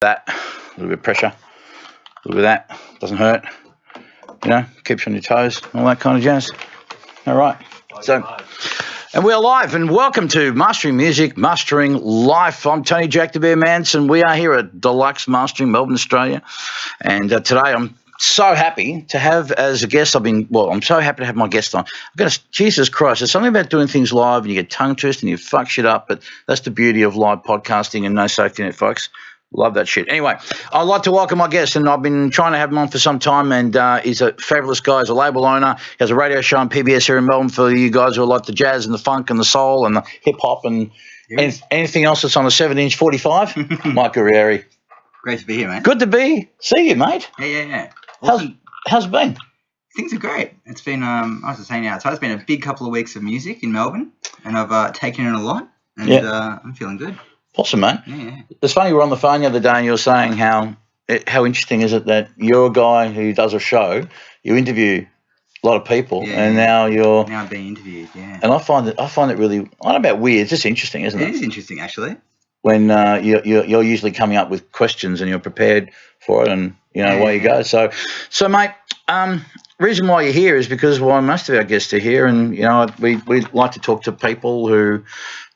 That, a little bit of pressure, a little bit of that, doesn't hurt, keeps you on your toes, all that kind of jazz. All right. And we're live, and welcome to Mastering Music, Mastering Life. I'm Tony Jack the Bear Manson. We are here at Deluxe Mastering, Melbourne, Australia. And today I'm so happy to have as a guest, I'm so happy to have my guest on. Jesus Christ, there's something about doing things live and you get tongue twisted and you fuck shit up, but that's the beauty of live podcasting and no safety net, folks. Love that shit. Anyway, I'd like to welcome my guest, and I've been trying to have him on for some time, and he's a fabulous guy. He's a label owner. He has a radio show on PBS here in Melbourne for you guys who like the jazz and the funk and the soul and the hip-hop and anything else that's on a 7-inch 45. Mike Gurrieri. Great to be here, mate. Good to see you, mate. Yeah. Awesome. How's it been? Things are great. It's been, I was just saying outside, it's been a big couple of weeks of music in Melbourne, and I've taken in a lot, and I'm feeling good. Awesome, mate. Yeah. It's funny, we were on the phone the other day and you were saying how interesting is it that you're a guy who does a show, you interview a lot of people, and now I'm being interviewed, yeah. And I find it really, I don't know about weird, it's just interesting, isn't it? It is interesting, actually. When you're usually coming up with questions and you're prepared for it, and away you go. So mate, reason why you're here is because most of our guests are here, and we like to talk to people who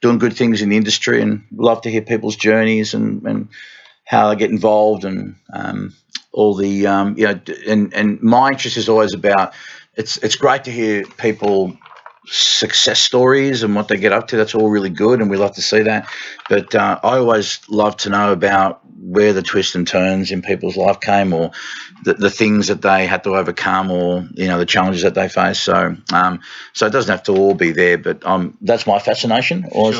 doing good things in the industry, and love to hear people's journeys and how they get involved, and all the and my interest is always about it's great to hear people success stories and what they get up to. That's all really good, and we love to see that, but I always love to know about where the twists and turns in people's life came, or the things that they had to overcome, or the challenges that they face. So it doesn't have to all be there, but that's my fascination, or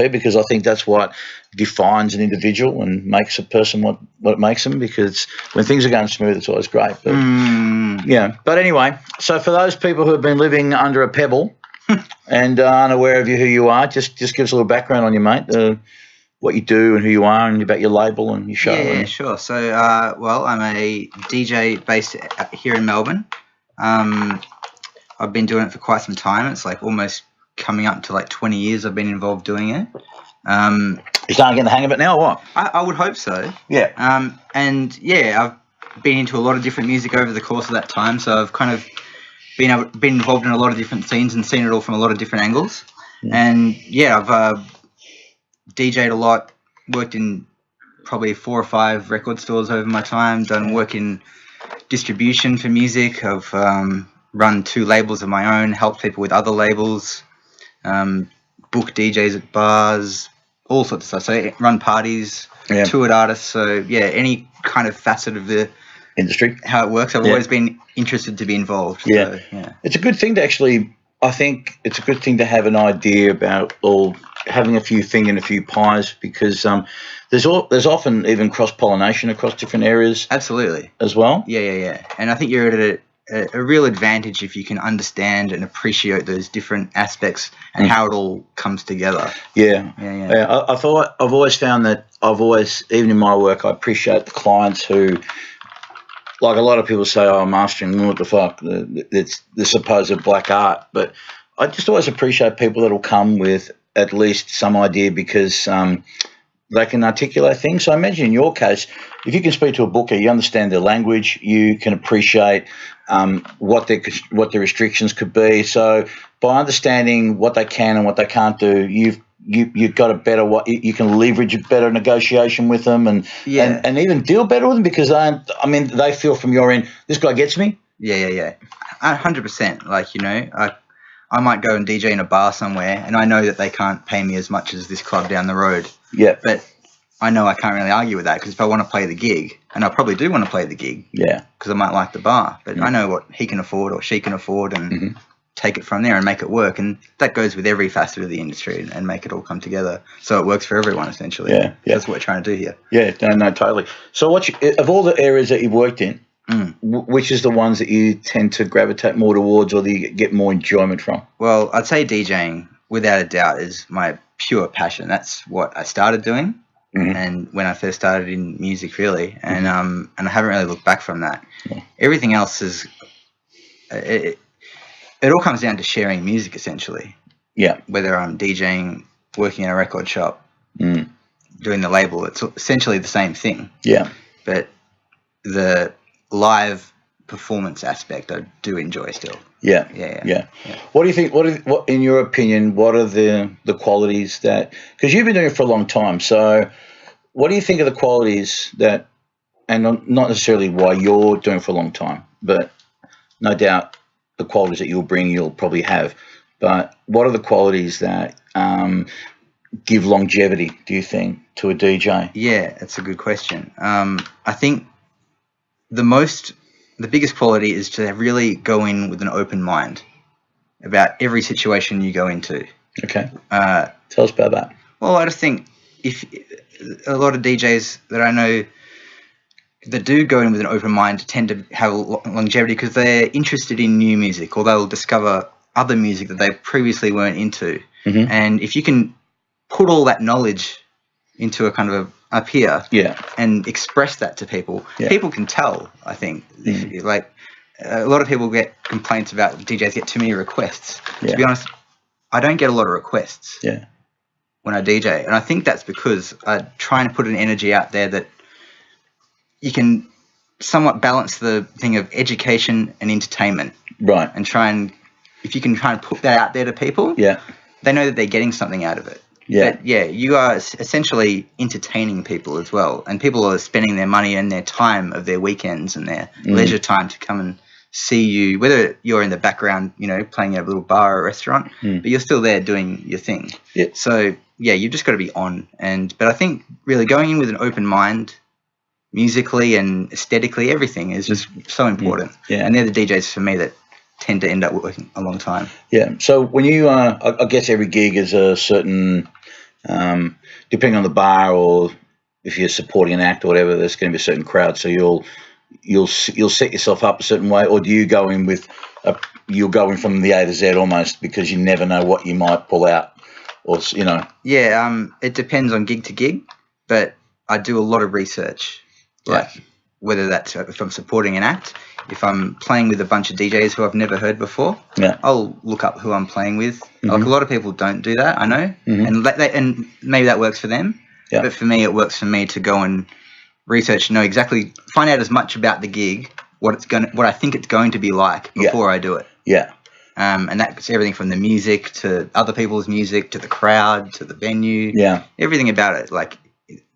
because I think that's what defines an individual and makes a person what makes them, because when things are going smooth, it's always great. But but anyway, so for those people who have been living under a pebble and aren't aware of who you are, just give us a little background on you, mate. What you do and who you are, and about your label and your show. Yeah, sure. So, I'm a DJ based here in Melbourne. I've been doing it for quite some time. It's like almost coming up to like 20 years I've been involved doing it. You starting to get the hang of it now, or what? I would hope so. Yeah. I've been into a lot of different music over the course of that time, so I've kind of been involved in a lot of different scenes and seen it all from a lot of different angles. And I've DJ'd a lot, worked in probably 4 or 5 record stores over my time, done work in distribution for music. I've run 2 labels of my own, helped people with other labels, book DJs at bars, all sorts of stuff. So run parties, toured artists. So any kind of facet of the industry, how it works. I've always been interested to be involved. Yeah. So, it's a good thing to actually, I think it's a good thing to have an idea about having a few things in a few pies, because there's often even cross-pollination across different areas. Absolutely. As well. Yeah. And I think you're at a real advantage if you can understand and appreciate those different aspects and how it all comes together. Yeah. I've always found that even in my work, I appreciate the clients who, like a lot of people say, oh, mastering, what the fuck, it's the supposed black art. But I just always appreciate people that will come with at least some idea, because they can articulate things. So I imagine in your case, if you can speak to a booker, you understand their language, you can appreciate what their restrictions could be. So by understanding what they can and what they can't do, you've got a better, you can leverage a better negotiation with them, and even deal better with them, because they feel from your end, this guy gets me. Yeah. 100%. Like, I might go and DJ in a bar somewhere, and I know that they can't pay me as much as this club down the road. Yeah. But I know I can't really argue with that, because if I want to play the gig, and I probably do want to play the gig, because I might like the bar, but I know what he can afford or she can afford, and take it from there and make it work. And that goes with every facet of the industry, and make it all come together so it works for everyone, essentially. Yeah. That's what we're trying to do here. Yeah, no, totally. So of all the areas that you've worked in, which is the ones that you tend to gravitate more towards, or that you get more enjoyment from? Well, I'd say DJing, without a doubt, is my pure passion. That's what I started doing, and when I first started in music, really, and I haven't really looked back from that. Yeah. Everything else is, it all comes down to sharing music, essentially. Yeah. Whether I'm DJing, working in a record shop, doing the label. It's essentially the same thing. Yeah. But the live performance aspect I do enjoy still. Yeah. Yeah. Yeah. What do you think? What in your opinion? What are the qualities that? Because you've been doing it for a long time. So, what do you think are the qualities that, and not necessarily why you're doing it for a long time, but no doubt the qualities that you'll probably have. But what are the qualities that give longevity, do you think, to a DJ? Yeah, that's a good question. I think the biggest quality is to really go in with an open mind about every situation you go into. Okay. Tell us about that. Well, I just think if a lot of DJs that I know that do go in with an open mind tend to have longevity because they're interested in new music, or they'll discover other music that they previously weren't into. Mm-hmm. And if you can put all that knowledge into a kind of up here, and express that to people, people can tell. I think, like a lot of people get complaints about DJs get too many requests. To be honest, I don't get a lot of requests. When I DJ, and I think that's because I try and put an energy out there that you can somewhat balance the thing of education and entertainment, right? And if you can try and put that out there to people, they know that they're getting something out of it. But you are essentially entertaining people as well, and people are spending their money and their time of their weekends and their leisure time to come and see you, whether you're in the background, playing at a little bar or restaurant, but you're still there doing your thing. So you've just got to be on. But I think really going in with an open mind, musically and aesthetically, everything is just so important. And they're the DJs for me that tend to end up working a long time. So when you, I guess every gig is a certain, depending on the bar or if you're supporting an act or whatever, there's going to be a certain crowd. So you'll set yourself up a certain way, or do you go in with you'll go in from the A to Z almost, because you never know what you might pull out, or it depends on gig to gig, but I do a lot of research, like whether that's if I'm supporting an act, if I'm playing with a bunch of DJs who I've never heard before, I'll look up who I'm playing with. Like a lot of people don't do that, I know, and maybe that works for them, but for me, it works for me to go and research, find out as much about the gig, what I think it's going to be like before I do it. And that's everything from the music to other people's music to the crowd to the venue. Everything about it. Like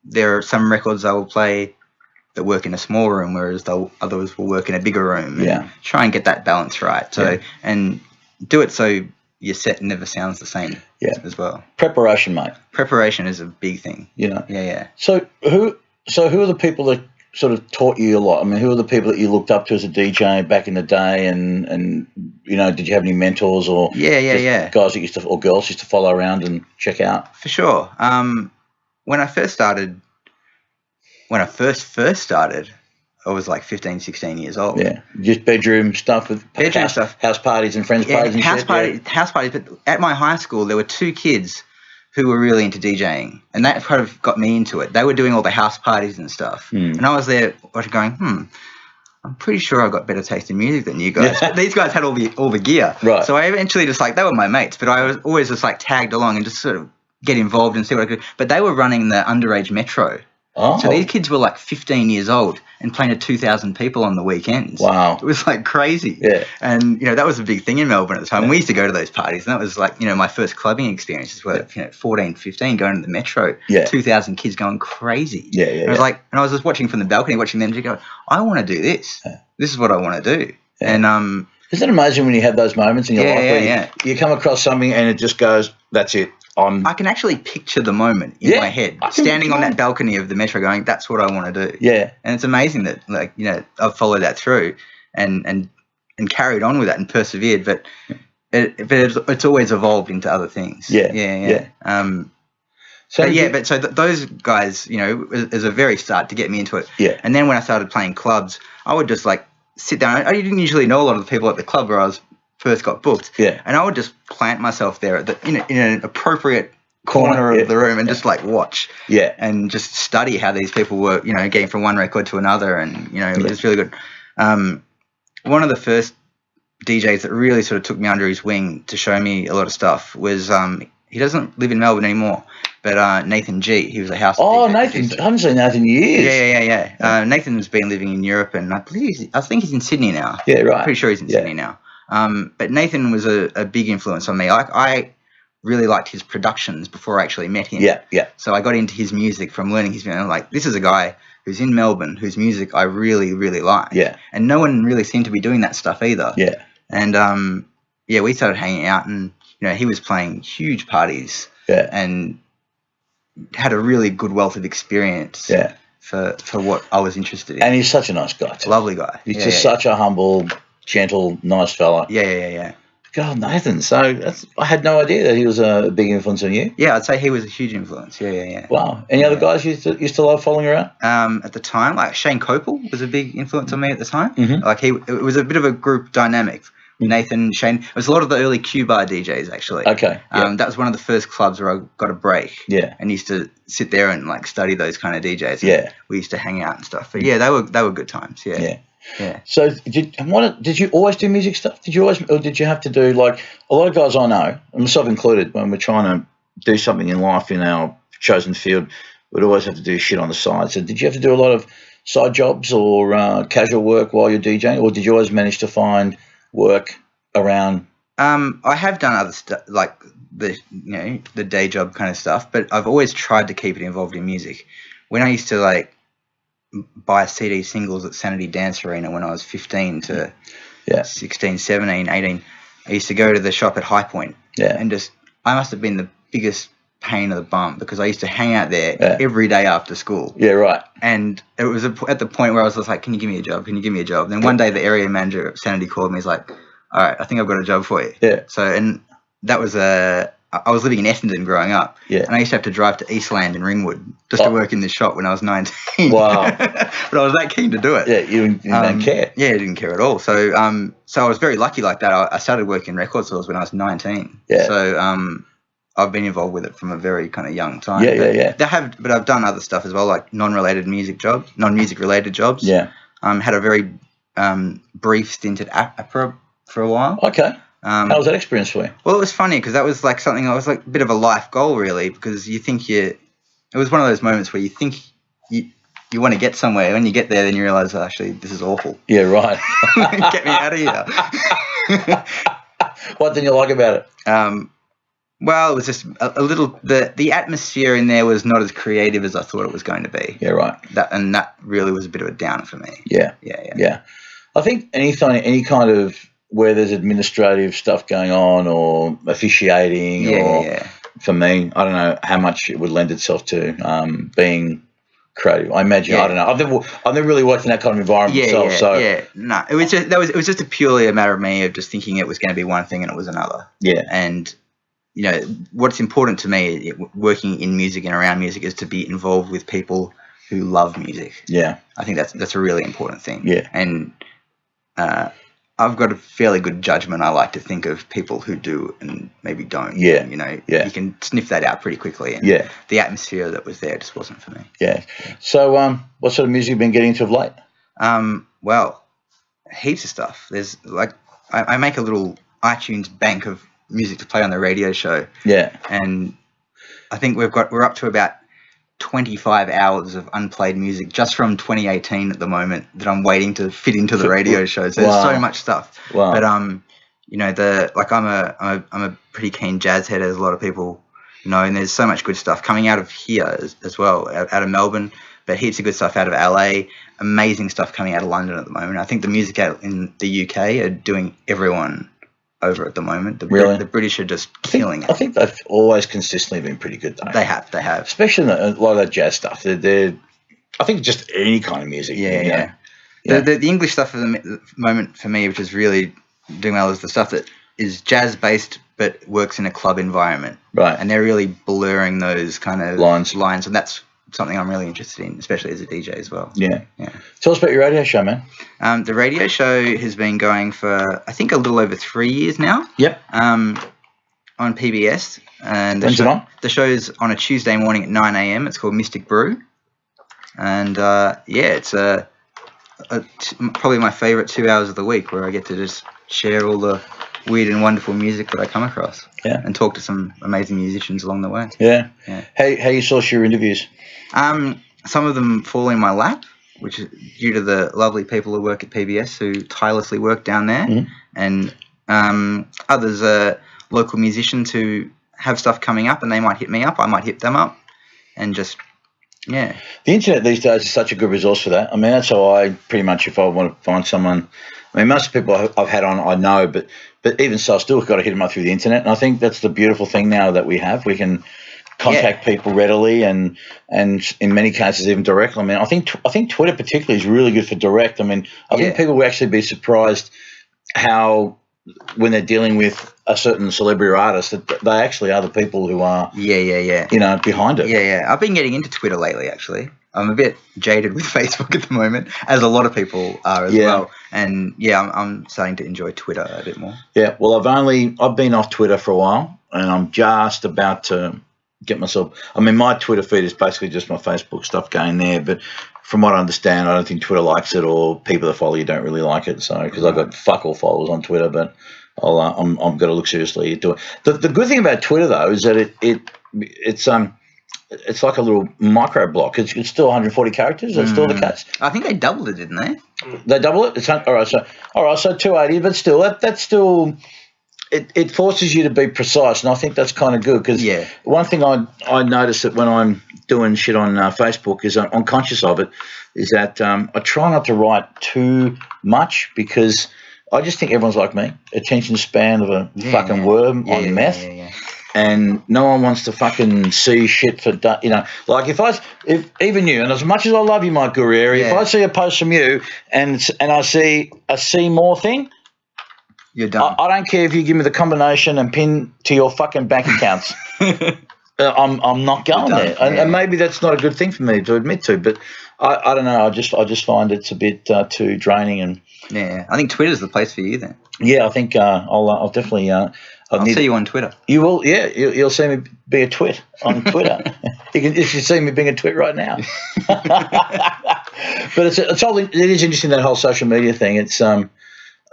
there are some records I will play that work in a small room, whereas others will work in a bigger room. Try and get that balance right. So and do it so your set never sounds the same. As well. Preparation, mate. Preparation is a big thing. So who are the people that sort of taught you a lot? I mean, who are the people that you looked up to as a DJ back in the day? And did you have any mentors or guys that or girls used to follow around and check out? For sure. When I first started, I was like 15, 16 years old. Just bedroom stuff with house parties and friends parties and house parties. But at my high school, there were two kids who were really into DJing, and that kind of got me into it. They were doing all the house parties and stuff, and I was there going, I'm pretty sure I got better taste in music than you guys. These guys had all the gear, right? So I eventually they were my mates, but I was always just tagged along and just sort of get involved and see what I could. But they were running the underage metro. So these kids were like 15 years old and playing to 2,000 people on the weekends. Wow. It was like crazy. And, that was a big thing in Melbourne at the time. We used to go to those parties, and that was like, my first clubbing experiences were, 14, 15, going to the metro, 2,000 kids going crazy. And I was just watching from the balcony, watching them go, I want to do this. This is what I want to do. And, isn't it amazing when you have those moments in your life where you come across something and it just goes, that's it. I can actually picture the moment in my head, standing on that balcony of the metro going, that's what I want to do. And it's amazing that, I've followed that through and carried on with that and persevered, but it's always evolved into other things. So those guys, is a very start to get me into it. And then when I started playing clubs, I would just sit down. I didn't usually know a lot of the people at the club where I was first got booked, and I would just plant myself there in an appropriate corner of the room and just watch, and just study how these people were, getting from one record to another, and it was really good. One of the first DJs that really sort of took me under his wing to show me a lot of stuff was he doesn't live in Melbourne anymore, But Nathan G, he was a house. Oh, DJ Nathan, producer. I haven't seen Nathan in years. Yeah. Nathan's been living in Europe, and I think he's in Sydney now. Yeah, right. Pretty sure he's in Sydney now. But Nathan was a big influence on me. I really liked his productions before I actually met him. Yeah. So I got into his music from learning his music. I'm like, this is a guy who's in Melbourne whose music I really, really like. Yeah. And no one really seemed to be doing that stuff either. Yeah. And we started hanging out, and he was playing huge parties. Yeah. And had a really good wealth of experience. Yeah. For what I was interested in. And he's such a nice guy too. Lovely guy. He's just such a humble, gentle, nice fella. Yeah. God, Nathan. So I had no idea that he was a big influence on you. Yeah, I'd say he was a huge influence. Yeah. Wow. Any other guys you used to love following around? At the time, like Shane Copel was a big influence on me at the time. Mm-hmm. Like it was a bit of a group dynamic. Nathan, Shane. It was a lot of the early Q Bar DJs actually. Okay. Yeah. That was one of the first clubs where I got a break. Yeah. And used to sit there and like study those kind of DJs. Yeah. We used to hang out and stuff. But yeah, they were good times. Yeah. So did you always do music stuff? Or did you have to do, like a lot of guys I know, and myself included, when we're trying to do something in life in our chosen field, we'd always have to do shit on the side. So did you have to do a lot of side jobs or casual work while you're DJing, or did you always manage to find work around? I have done other stuff like the day job kind of stuff, but I've always tried to keep it involved in music. When I used to like buy CD singles at Sanity Dance Arena when I was 15 to 16, 17, 18, I used to go to the shop at High Point and I must have been the biggest pain in the bum because I used to hang out there every day after school. Yeah, right. And it was at the point where I was just like, can you give me a job? Can you give me a job? And then one day the area manager at Sanity called me. He's like, all right, I think I've got a job for you. Yeah. So, and that was I was living in Essendon growing up. Yeah. And I used to have to drive to Eastland in Ringwood just to work in this shop when I was 19. Wow. But I was that keen to do it. Yeah, you didn't care. Yeah, I didn't care at all. So I was very lucky like that. I started working record stores when I was 19. Yeah. So I've been involved with it from a very kind of young time. Yeah. But I've done other stuff as well, like non-music related jobs. Yeah. Had a very brief stint at APRA for a while. Okay. How was that experience for you? Well, it was funny because that was like something I was like a bit of a life goal really, because you think it was one of those moments where you think you want to get somewhere. When you get there, then you realise, actually, this is awful. Yeah, right. Get me out of here. What didn't you like about it? Well, it was just a little. The atmosphere in there was not as creative as I thought it was going to be. Yeah, right. That really was a bit of a downer for me. Yeah. I think any kind of where there's administrative stuff going on or officiating for me, I don't know how much it would lend itself to being creative. I imagine, I don't know. I've never really worked in that kind of environment myself. No, it was just a purely a matter of me of just thinking it was going to be one thing and it was another. Yeah. And what's important to me working in music and around music is to be involved with people who love music. Yeah. I think that's a really important thing. Yeah. And I've got a fairly good judgment. I like to think of people who do and maybe don't. Yeah. You can sniff that out pretty quickly. And the atmosphere that was there just wasn't for me. Yeah. So what sort of music have you been getting into of late? Well, heaps of stuff. There's like I make a little iTunes bank of music to play on the radio show. Yeah. And I think we're up to about 25 hours of unplayed music just from 2018 at the moment that I'm waiting to fit into the radio show. So there's so much stuff. Wow. But I'm a pretty keen jazz head, as a lot of people know, and there's so much good stuff coming out of here as well, out of Melbourne, but heaps of good stuff out of LA, amazing stuff coming out of London at the moment. I think the music out in the UK are doing everyone over at the moment. The British are just killing it. I think they've always consistently been pretty good, though. They have. Especially a lot of that jazz stuff. I think just any kind of music. Yeah. The English stuff at the moment for me, which is really doing well, is the stuff that is jazz-based but works in a club environment. Right. And they're really blurring those kind of lines. And that's something I'm really interested in, especially as a DJ as well. Yeah. Tell us about your radio show, man. The radio show has been going for, I think, a little over 3 years now. Yep. On PBS. And when's it on? The show's on a Tuesday morning at 9 a.m. It's called Mystic Brew. And, it's probably my favourite 2 hours of the week where I get to just share all the weird and wonderful music that I come across. Yeah. And talk to some amazing musicians along the way. Yeah. Yeah. How you source your interviews? Some of them fall in my lap, which is due to the lovely people who work at PBS who tirelessly work down there, and others are local musicians who have stuff coming up and they might hit me up, I might hit them up, and just, yeah. The internet these days is such a good resource for that. I mean, that's how I pretty much, if I want to find someone, I mean, most people I've had on I know, but even so, I've still got to hit them up through the internet. And I think that's the beautiful thing now that we have. We can contact people readily and in many cases even directly. I mean, I think Twitter particularly is really good for direct. I mean, I think people will actually be surprised how when they're dealing with a certain celebrity or artist that they actually are the people who are behind it. I've been getting into Twitter lately, actually. I'm a bit jaded with Facebook at the moment, as a lot of people are as well. And I'm starting to enjoy Twitter a bit more. Yeah, well, I've been off Twitter for a while, and I'm just about to get myself. I mean, my Twitter feed is basically just my Facebook stuff going there, but from what I understand, I don't think Twitter likes it, or people that follow you don't really like it. So, because I've got fuck all followers on Twitter, but I'm going to look seriously into it. The good thing about Twitter though is that it's like a little micro block. It's still 140 characters. That's still the case. I think they doubled it, didn't they? They double it. It's all right. So 280, but still that's still. It forces you to be precise, and I think that's kind of good because one thing I notice that when I'm doing shit on Facebook is I'm conscious of it, is that I try not to write too much because I just think everyone's like me, attention span of a fucking worm on meth. And no one wants to fucking see shit for, like if even you, and as much as I love you, Mike Gurrieri, if I see a post from you and I see a see more thing, you're done. I don't care if you give me the combination and pin to your fucking bank accounts. I'm not going there, and maybe that's not a good thing for me to admit to, but I don't know. I just find it's a bit too draining, and I think Twitter's the place for you then. Yeah, I think I'll definitely. I'll see you on Twitter. You will, you'll see me be a twit on Twitter. You should see me being a twit right now. But it is interesting, that whole social media thing. It's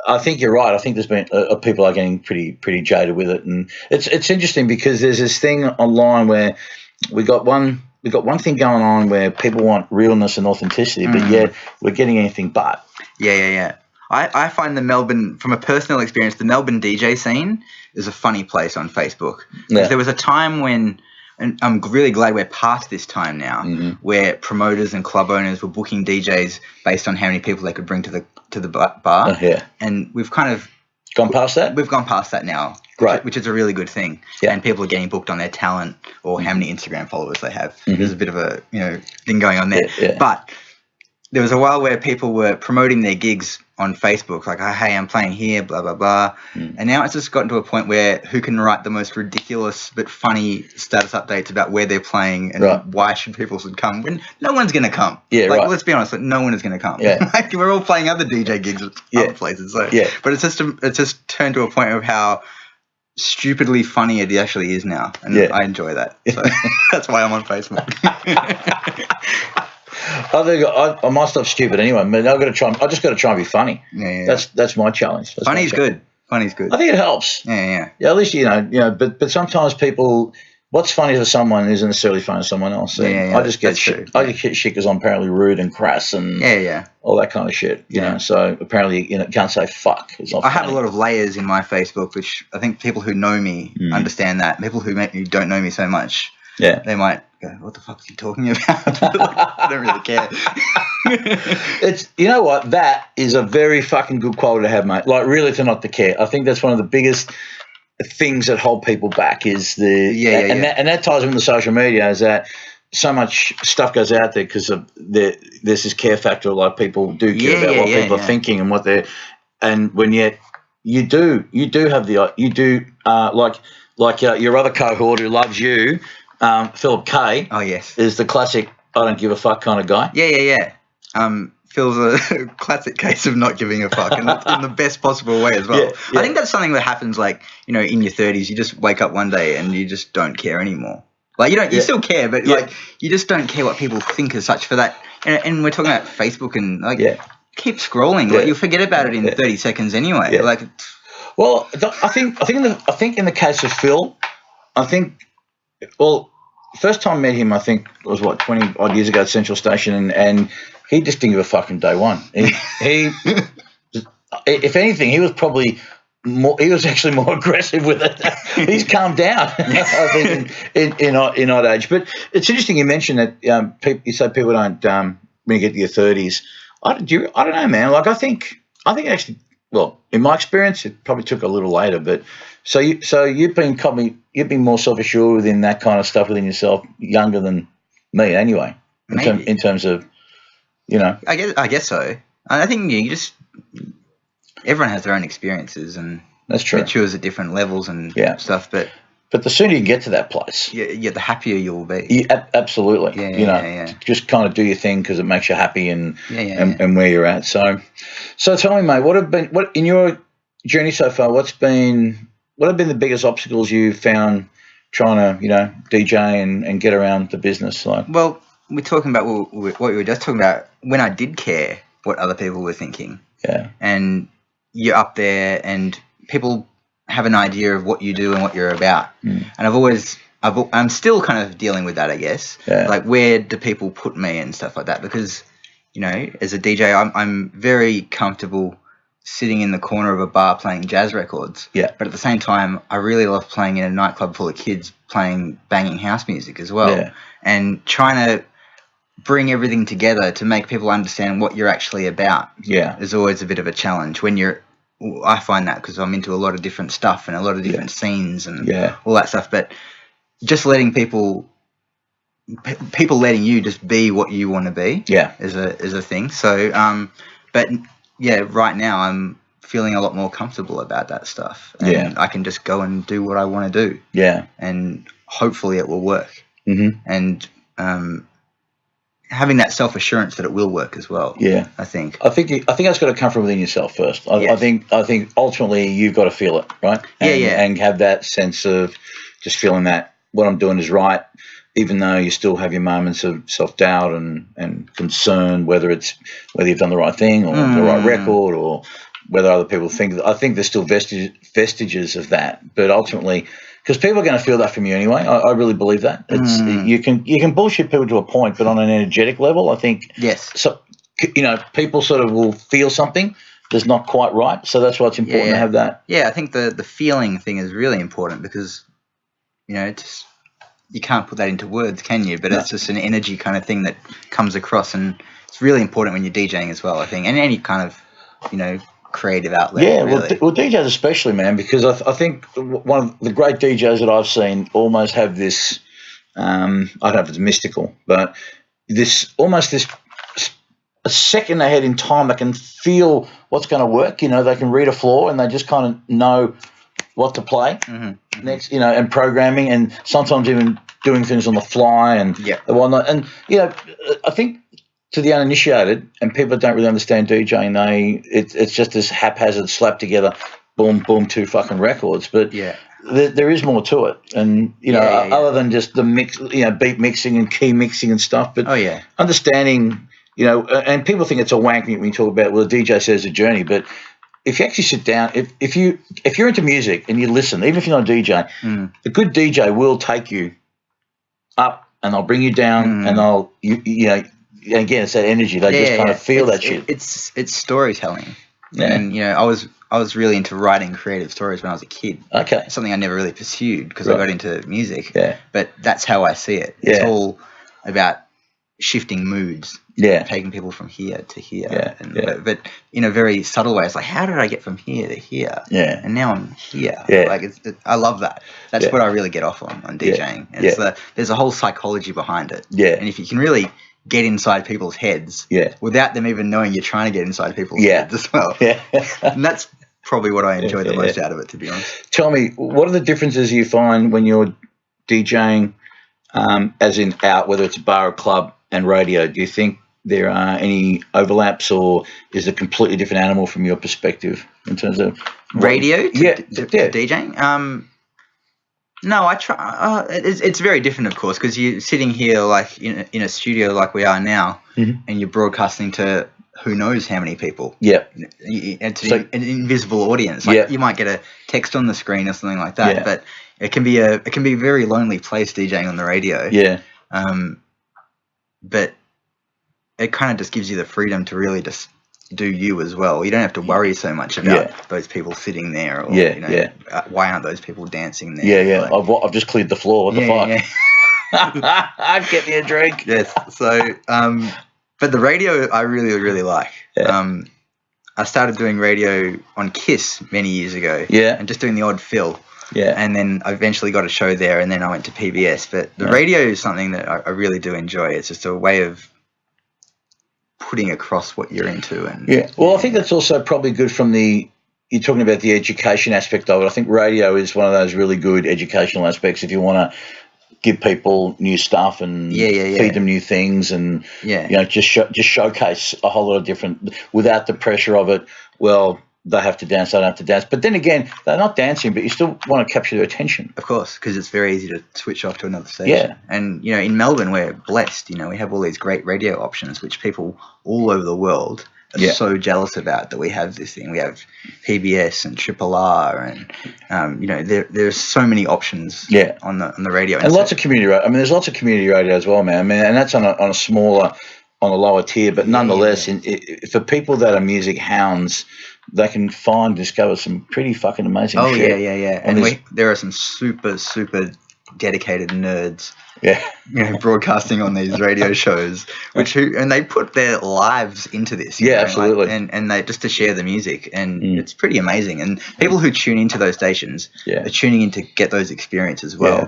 I think you're right. I think there's been people are getting pretty jaded with it, and it's interesting because there's this thing online where we got one thing going on where people want realness and authenticity, but yet we're getting anything but. Yeah. I find from a personal experience, the Melbourne DJ scene is a funny place on Facebook. Yeah. There was a time when, and I'm really glad we're past this time now, where promoters and club owners were booking DJs based on how many people they could bring to the bar. And we've kind of gone past that. We've gone past that now, right? Which is a really good thing. Yeah. And people are getting booked on their talent or how many Instagram followers they have. There's a bit of a thing going on there. Yeah. But there was a while where people were promoting their gigs on Facebook, like, oh, hey, I'm playing here, blah, blah, blah. And now it's just gotten to a point where who can write the most ridiculous but funny status updates about where they're playing and why people should come when no one's going to come. Yeah, like, let's be honest, like, no one is going to come. Yeah. Like, we're all playing other DJ gigs at other places. So. Yeah. But it's just turned to a point of how stupidly funny it actually is now. And I enjoy that. So that's why I'm on Facebook. I think I might stop stupid anyway. I mean, I just got to try and be funny. Yeah. That's my challenge. Funny's good. Funny's good. I think it helps. Yeah. At least but sometimes people, what's funny to someone isn't necessarily funny to someone else. I just get shit. I get shit because I'm apparently rude and crass and all that kind of shit. You know, so apparently can't say fuck. It's not I have a lot of layers in my Facebook, which I think people who know me understand that. People who don't know me so much, they might go, what the fuck are you talking about? I don't really care. It's, you know what, that is a very fucking good quality to have, mate. Like, really, to not to care. I think that's one of the biggest things that hold people back is and that ties in with the social media, is that so much stuff goes out there because there's this care factor. Like, people do care about what people are thinking and what they're, and when yet you do have like your other cohort who loves you, Philip K. Oh yes, is the classic I don't give a fuck kind of guy. Yeah. Phil's a classic case of not giving a fuck, and in the best possible way as well. Yeah. I think that's something that happens, like, in your 30s, you just wake up one day and you just don't care anymore. Like, you still care, but like, you just don't care what people think as such for that. And we're talking about Facebook and like, keep scrolling. Like, you'll forget about it in 30 seconds anyway. Yeah. Like, Well, I think in the case of Phil, first time I met him, I think it was 20 odd years ago at Central Station, and he just didn't give a fuck from day one. He if anything, he was probably more. He was actually more aggressive with it. He's calmed down, I think, in odd age. But it's interesting you mentioned that you say people don't when you get to your 30s. I don't know, man. Like I think actually, well, in my experience, it probably took a little later. But so you've been more self-assured within that kind of stuff within yourself, younger than me, anyway. In terms of, I guess so. I think you just. Everyone has their own experiences and that's true. Matures at different levels and stuff, but the sooner you get to that place, the happier you'll be. Absolutely. Just kind of do your thing because it makes you happy and where you're at. So tell me, mate, what in your journey so far? What have been the biggest obstacles you've found trying to DJ and get around the business? Like, well, we're talking about what we were just talking about when I did care what other people were thinking. Yeah, and you're up there and people have an idea of what you do and what you're about. And I'm still kind of dealing with that, I guess. Yeah. Like, where do people put me and stuff like that? Because, as a DJ, I'm very comfortable sitting in the corner of a bar playing jazz records. Yeah. But at the same time, I really love playing in a nightclub full of kids playing banging house music as well. Yeah. And trying to bring everything together to make people understand what you're actually about. Yeah. Is always a bit of a challenge I find that because I'm into a lot of different stuff and a lot of different scenes and all that stuff. But just letting people letting you just be what you want to be is a thing. So, right now I'm feeling a lot more comfortable about that stuff. And I can just go and do what I want to do. Yeah. And hopefully it will work. Mm-hmm. And having that self-assurance that it will work as well. Yeah, I think that's got to come from within yourself first. I think ultimately you've got to feel it, right? And have that sense of just feeling that what I'm doing is right, even though you still have your moments of self-doubt and concern, whether you've done the right thing or the right record or whether other people think. I think there's still vestiges of that, but ultimately. Because people are going to feel that from you anyway. I really believe that. You can bullshit people to a point, but on an energetic level, I think so. People sort of will feel something that's not quite right. So that's why it's important to have that. Yeah, I think the feeling thing is really important because it's you can't put that into words, can you? But it's just an energy kind of thing that comes across, and it's really important when you're DJing as well. I think, and any kind of creative outlet. Yeah, really. well, DJs especially, man, because I think one of the great DJs that I've seen almost have this, I don't know if it's mystical, but a second ahead in time, they can feel what's going to work. They can read a floor and they just kind of know what to play next, and programming and sometimes even doing things on the fly and whatnot. And, I think, to the uninitiated, and people that don't really understand DJing, it's just this haphazard slap together, boom, boom, 2 fucking records. But there is more to it, and other than just the mix, beat mixing and key mixing and stuff. But understanding, and people think it's a wank when you talk about the DJ says a journey, but if you actually sit down, if you're into music and you listen, even if you're not a DJ, a good DJ will take you up and they'll bring you down and they'll again, it's that energy. They just kind of feel that shit. It's storytelling. Yeah. And I was really into writing creative stories when I was a kid. Okay. Something I never really pursued because I got into music. Yeah. But that's how I see it. It's all about shifting moods. Yeah. Taking people from here to here. Yeah. But in a very subtle way. It's like, how did I get from here to here? Yeah. And now I'm here. Yeah. Like I love that. That's what I really get off on DJing. There's a whole psychology behind it. Yeah. And if you can really get inside people's heads without them even knowing you're trying to get inside people's heads as well. Yeah. And that's probably what I enjoy the most out of it, to be honest. Tell me, what are the differences you find when you're DJing, as in out, whether it's a bar or club and radio? Do you think there are any overlaps, or is it a completely different animal from your perspective in terms of radio to DJing? No, I try. It's very different, of course, because you're sitting here like in a studio like we are now, and you're broadcasting to who knows how many people. Yeah. It's an invisible audience. Like you might get a text on the screen or something like that, but it can be a very lonely place DJing on the radio. Yeah. But it kind of just gives you the freedom to really just do you as well. You don't have to worry so much about those people sitting there, or why aren't those people dancing there? Yeah, yeah. Like, I've just cleared the floor. What the fuck? Yeah. Get me a drink. Yes. So, but the radio I really, really like. Yeah. I started doing radio on KISS many years ago. Yeah. And just doing the odd fill. Yeah. And then I eventually got a show there, and then I went to PBS. But the radio is something that I really do enjoy. It's just a way of putting across what you're into. And well, I think that's also probably good from you're talking about the education aspect of it. I think radio is one of those really good educational aspects if you want to give people new stuff and feed them new things, and just showcase a whole lot of different without the pressure of it. Well, they have to dance, they don't have to dance. But then again, they're not dancing, but you still want to capture their attention. Of course, because it's very easy to switch off to another station. Yeah. And, in Melbourne, we're blessed. We have all these great radio options, which people all over the world are so jealous about, that we have this thing. We have PBS and Triple R, and, there's so many options on the radio. And lots of community radio. I mean, there's lots of community radio as well, man. I mean, and that's on a smaller, on a lower tier, but nonetheless, for people that are music hounds, they can discover some pretty fucking amazing shit. Yeah. And there are some super, super dedicated nerds, broadcasting on these radio shows, and they put their lives into this. Absolutely. And they just to share the music, and it's pretty amazing. And people who tune into those stations are tuning in to get those experiences as well.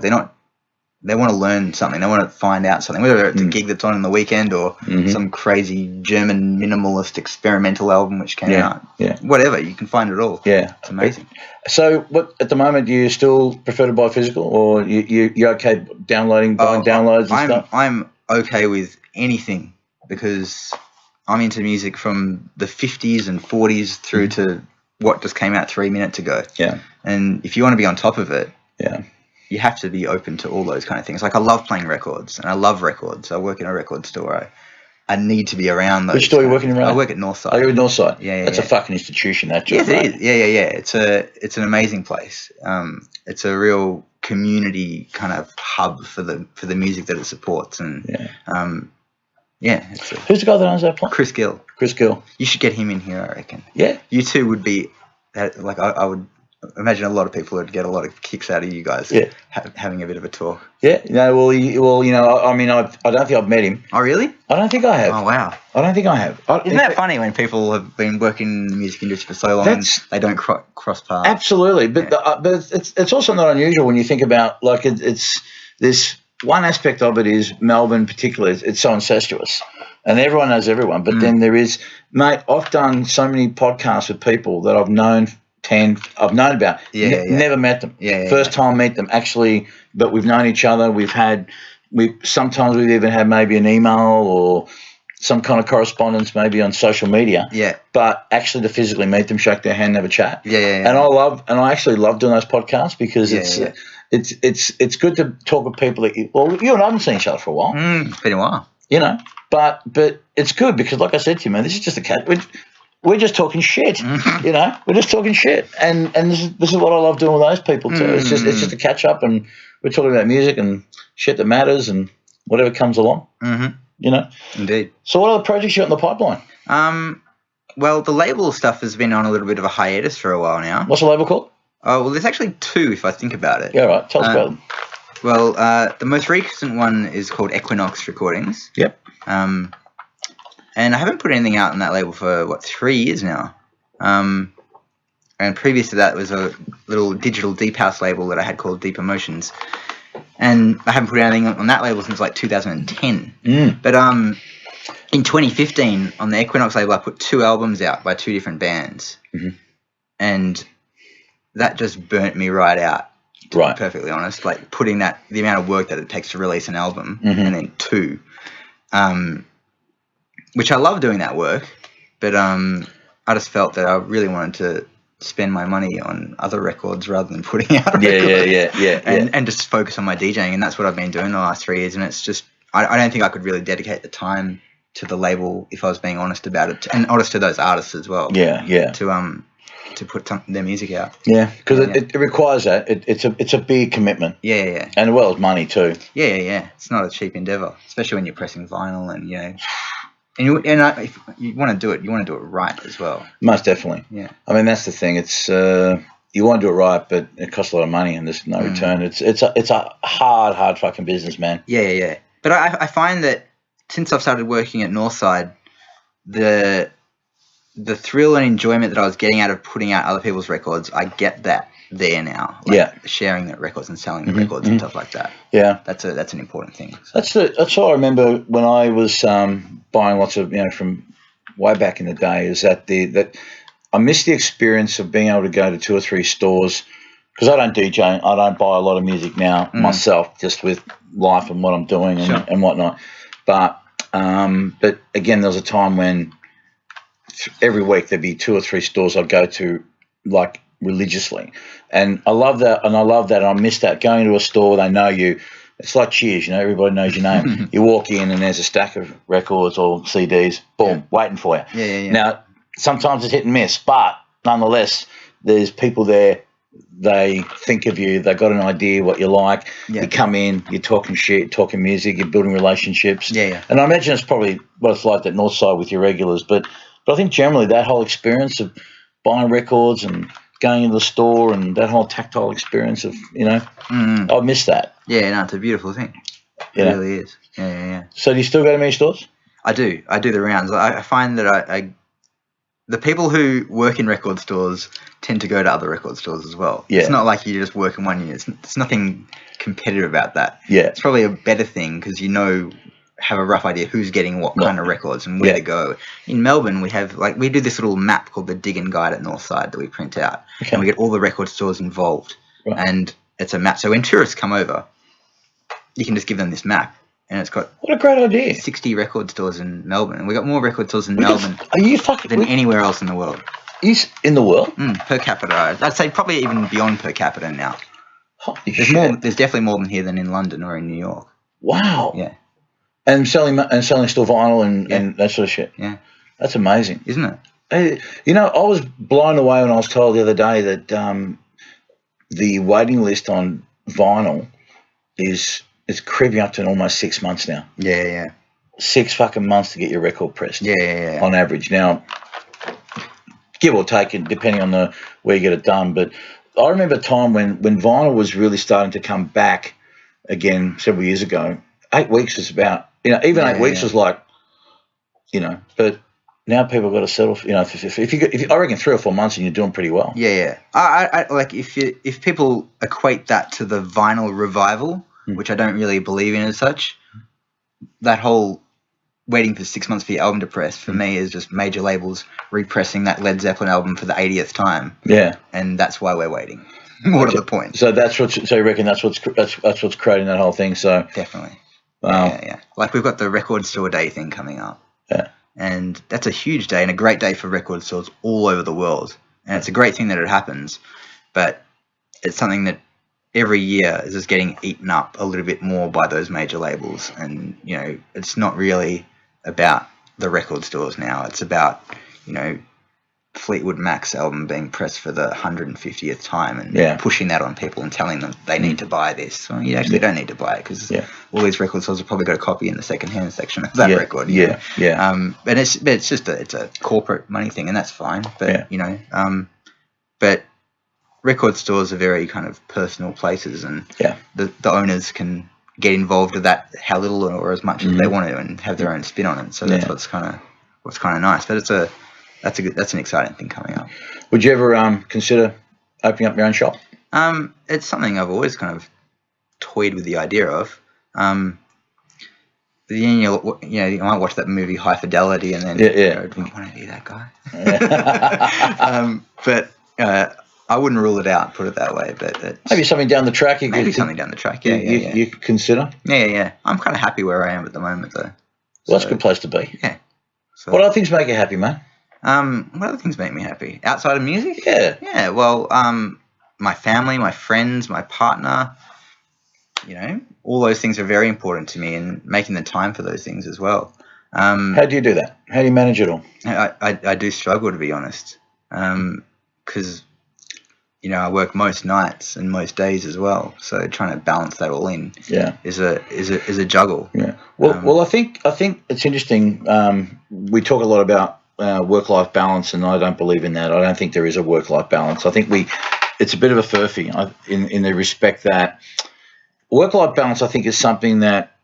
They want to learn something. They want to find out something, whether it's a gig that's on in the weekend or some crazy German minimalist experimental album which came out. Yeah. Whatever, you can find it all. Yeah. It's amazing. So at the moment, do you still prefer to buy physical, or you okay downloading, buying downloads and stuff? I'm okay with anything, because I'm into music from the 50s and 40s through to what just came out 3 minutes ago. Yeah. And if you want to be on top of it, you have to be open to all those kind of things. Like, I love playing records, and I love records. I work in a record store. I need to be around those. Which store are you working around? I work at Northside. Oh, you're at Northside? Yeah. That's a fucking institution, that job. Yes, it is. Yeah. It's an amazing place. It's a real community kind of hub for the music that it supports. And who's the guy that owns that place? Chris Gill. Chris Gill. You should get him in here, I reckon. Yeah. You two would be like, I would imagine a lot of people would get a lot of kicks out of you guys having a bit of a talk. Yeah, I mean, I don't think I've met him. Oh, really? I don't think I have. Oh, wow. I don't think I have. Isn't that funny when people have been working in the music industry for so long and they don't cross paths? Absolutely, but it's also not unusual when you think about, like, it's this one aspect of it is Melbourne particularly, it's so incestuous. And everyone knows everyone, but then there is, mate, I've done so many podcasts with people that I've known about. Never met them. First time meet them, actually, but we've known each other. Sometimes we've even had maybe an email or some kind of correspondence, maybe on social media. Yeah. But actually to physically meet them, shake their hand, have a chat. And I actually love doing those podcasts, because it's good to talk with people that you and I haven't seen each other for a while. It's been a while. But it's good, because, like I said to you, man, this is just a cat. We're just talking shit, We're just talking shit, and this is what I love doing with those people too. It's just a catch up, and we're talking about music and shit that matters and whatever comes along. Indeed. So, what other projects you got in the pipeline? Well, the label stuff has been on a little bit of a hiatus for a while now. What's the label called? Oh, well, there's actually two, if I think about it. Yeah, right. Tell us about them. Well, the most recent one is called Equinox Recordings. Yep. And I haven't put anything out on that label for, 3 years now. And previous to that was a little digital deep house label that I had called Deep Emotions. And I haven't put anything on that label since like 2010. But in 2015, on the Equinox label, I put 2 albums out by 2 different bands. And that just burnt me right out, to be perfectly honest. Like, putting the amount of work that it takes to release an album, and then 2. Which I love doing that work, but I just felt that I really wanted to spend my money on other records rather than putting out a record. And just focus on my DJing, and that's what I've been doing the last 3 years. And it's just, I don't think I could really dedicate the time to the label if I was being honest about it, and honest to those artists as well. Yeah, yeah. To put their music out. Yeah, because it requires that. It's a big commitment. Yeah, yeah. And as well as money too. Yeah, yeah, yeah. It's not a cheap endeavor, especially when you're pressing vinyl and if you want to do it, you want to do it right as well. Most definitely. Yeah. I mean, that's the thing. It's you want to do it right, but it costs a lot of money and there's no return. It's a hard fucking business, man. Yeah, yeah, yeah. But I find that since I've started working at Northside, the thrill and enjoyment that I was getting out of putting out other people's records, I get that there now. Like sharing the records and selling the records and stuff like that. Yeah. That's an important thing. So. That's all I remember when I was buying lots of, from way back in the day, is that I miss the experience of being able to go to 2 or 3 stores, because I don't DJ, I don't buy a lot of music now myself, just with life and what I'm doing and whatnot. But again, there was a time when every week there'd be 2 or 3 stores I'd go to, like, religiously, and I love that, and I miss that, going to a store, they know you. It's like Cheers, everybody knows your name. You walk in and there's a stack of records or CDs, boom, waiting for you. Yeah. Now, sometimes it's hit and miss, but nonetheless, there's people there, they think of you, they've got an idea what you like. You come in, you're talking shit, talking music, you're building relationships. Yeah. And I imagine it's probably what it's like at Northside with your regulars, but I think generally that whole experience of buying records and going into the store and that whole tactile experience of, I miss that. Yeah, no, it's a beautiful thing. It really is. Yeah. So do you still go to many stores? I do the rounds. I find that the people who work in record stores tend to go to other record stores as well. Yeah. It's not like you just work in one unit. It's nothing competitive about that. Yeah. It's probably a better thing because have a rough idea who's getting what kind of records and where to go. In Melbourne, we do this little map called the Diggin' Guide at Northside that we print out. Okay. And we get all the record stores involved. Right. And it's a map. So when tourists come over, you can just give them this map. And it's got what a great idea. 60 record stores in Melbourne. And we got more record stores in Melbourne than anywhere else in the world. In the world? Per capita. I'd say probably even beyond per capita now. Holy shit. There's definitely more than here than in London or in New York. Wow. Yeah. And selling still vinyl and that sort of shit. Yeah. That's amazing. Isn't it? Hey, I was blown away when I was told the other day that the waiting list on vinyl is creeping up to almost 6 months now. Yeah. 6 fucking months to get your record pressed. Yeah. On average. Now, give or take it, depending on where you get it done. But I remember a time when vinyl was really starting to come back again several years ago. 8 weeks was about, even 8 weeks was like, but now people have got to settle for, if I reckon 3 or 4 months and you're doing pretty well. Yeah. I like if people equate that to the vinyl revival, which I don't really believe in as such, that whole waiting for 6 months for your album to press for me is just major labels repressing that Led Zeppelin album for the 80th time. Yeah. And that's why we're waiting. More to the point. So so you reckon that's what's creating that whole thing. So definitely. Wow. Yeah. Like we've got the Record Store Day thing coming up. Yeah. And that's a huge day and a great day for record stores all over the world. And it's a great thing that it happens, but it's something that every year is just getting eaten up a little bit more by those major labels. And, it's not really about the record stores now. It's about, Fleetwood Mac's album being pressed for the 150th time and pushing that on people and telling them they need to buy this. Well, you actually don't need to buy it because all these record stores have probably got a copy in the second-hand section of that record. Yeah. But it's just it's a corporate money thing, and that's fine. But but record stores are very kind of personal places, and the owners can get involved with that how little or as much as they want to, and have their own spin on it. So that's what's kind of nice. But that's an exciting thing coming up. Would you ever consider opening up your own shop? It's something I've always kind of toyed with the idea of. You might watch that movie High Fidelity and then I want to be that guy. But I wouldn't rule it out, put it that way. But maybe something down the track. Something down the track. You could consider. Yeah. I'm kind of happy where I am at the moment, though. Well, that's a good place to be. Yeah. So, what other things make you happy, man? What other things make me happy outside of music? Yeah. Well, my family, my friends, my partner. All those things are very important to me, and making the time for those things as well. How do you do that? How do you manage it all? I do struggle, to be honest, because I work most nights and most days as well. So trying to balance that all in is a juggle. Yeah. Well, I think it's interesting. We talk a lot about work-life balance, and I don't believe in that. I don't think there is a work-life balance. I think it's a bit of a furphy in the respect that work-life balance, I think, is something that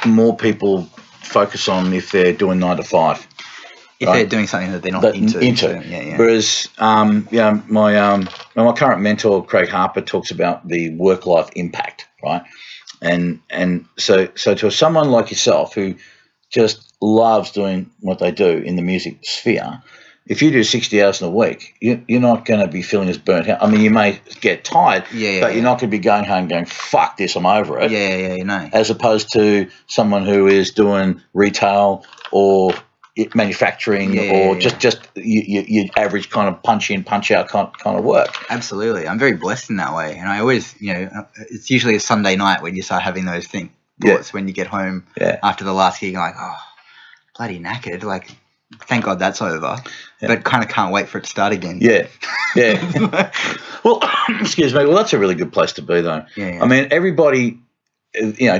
more people focus on if they're doing 9 to 5. If they're doing something that they're not into. Yeah. Whereas, my current mentor, Craig Harper, talks about the work-life impact, right? And so to someone like yourself who just loves doing what they do in the music sphere, if you do 60 hours in a week, you're not going to be feeling as burnt out. I mean, you may get tired, but you're not going to be going home going, fuck this, I'm over it. Yeah. As opposed to someone who is doing retail or manufacturing or just your average kind of punch in, punch out kind of work. Absolutely. I'm very blessed in that way. And I always, it's usually a Sunday night when you start having those thoughts when you get home after the last gig, like, oh, bloody knackered. Like, thank God that's over. But kind of can't wait for it to start again. Yeah. Well, excuse me. Well, that's a really good place to be, though. Yeah. I mean, everybody,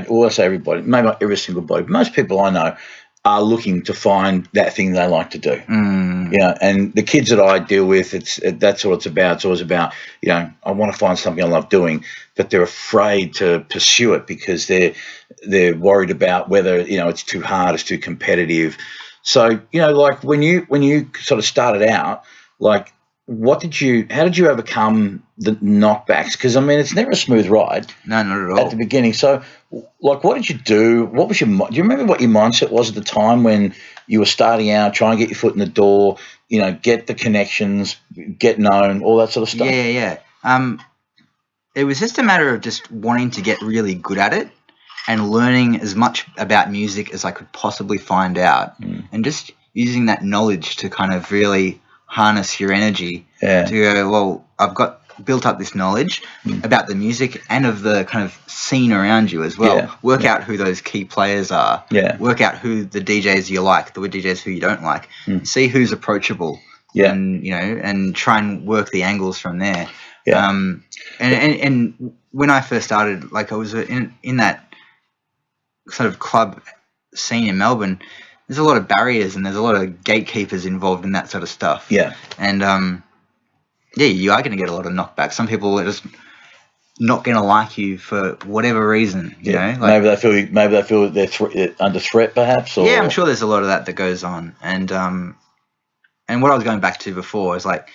or I say everybody, maybe not every single body, but most people I know are looking to find that thing they like to do. And the kids that I deal with, that's what it's about. It's always about, I want to find something I love doing, but they're afraid to pursue it because they're worried about whether, it's too hard, it's too competitive. So, like when you sort of started out, like how did you overcome the knockbacks? Because, I mean, it's never a smooth ride. No, not at all. At the beginning. So, like, what did you do? What was do you remember what your mindset was at the time when you were starting out, trying to get your foot in the door, get the connections, get known, all that sort of stuff? Yeah. It was just a matter of just wanting to get really good at it and learning as much about music as I could possibly find out, and just using that knowledge to kind of really harness your energy to go, well, I've got built up this knowledge about the music and of the kind of scene around you as well. Work out who those key players are. Work out who the DJs you like, the DJs who you don't like. See who's approachable. And try and work the angles from there. And when I first started, like I was in that sort of club scene in Melbourne, there's a lot of barriers and there's a lot of gatekeepers involved in that sort of stuff. And you are going to get a lot of knockbacks. Some people are just not going to like you for whatever reason. You know, like, maybe they feel they're under threat, perhaps. Or... Yeah, I'm sure there's a lot of that goes on. And what I was going back to before is like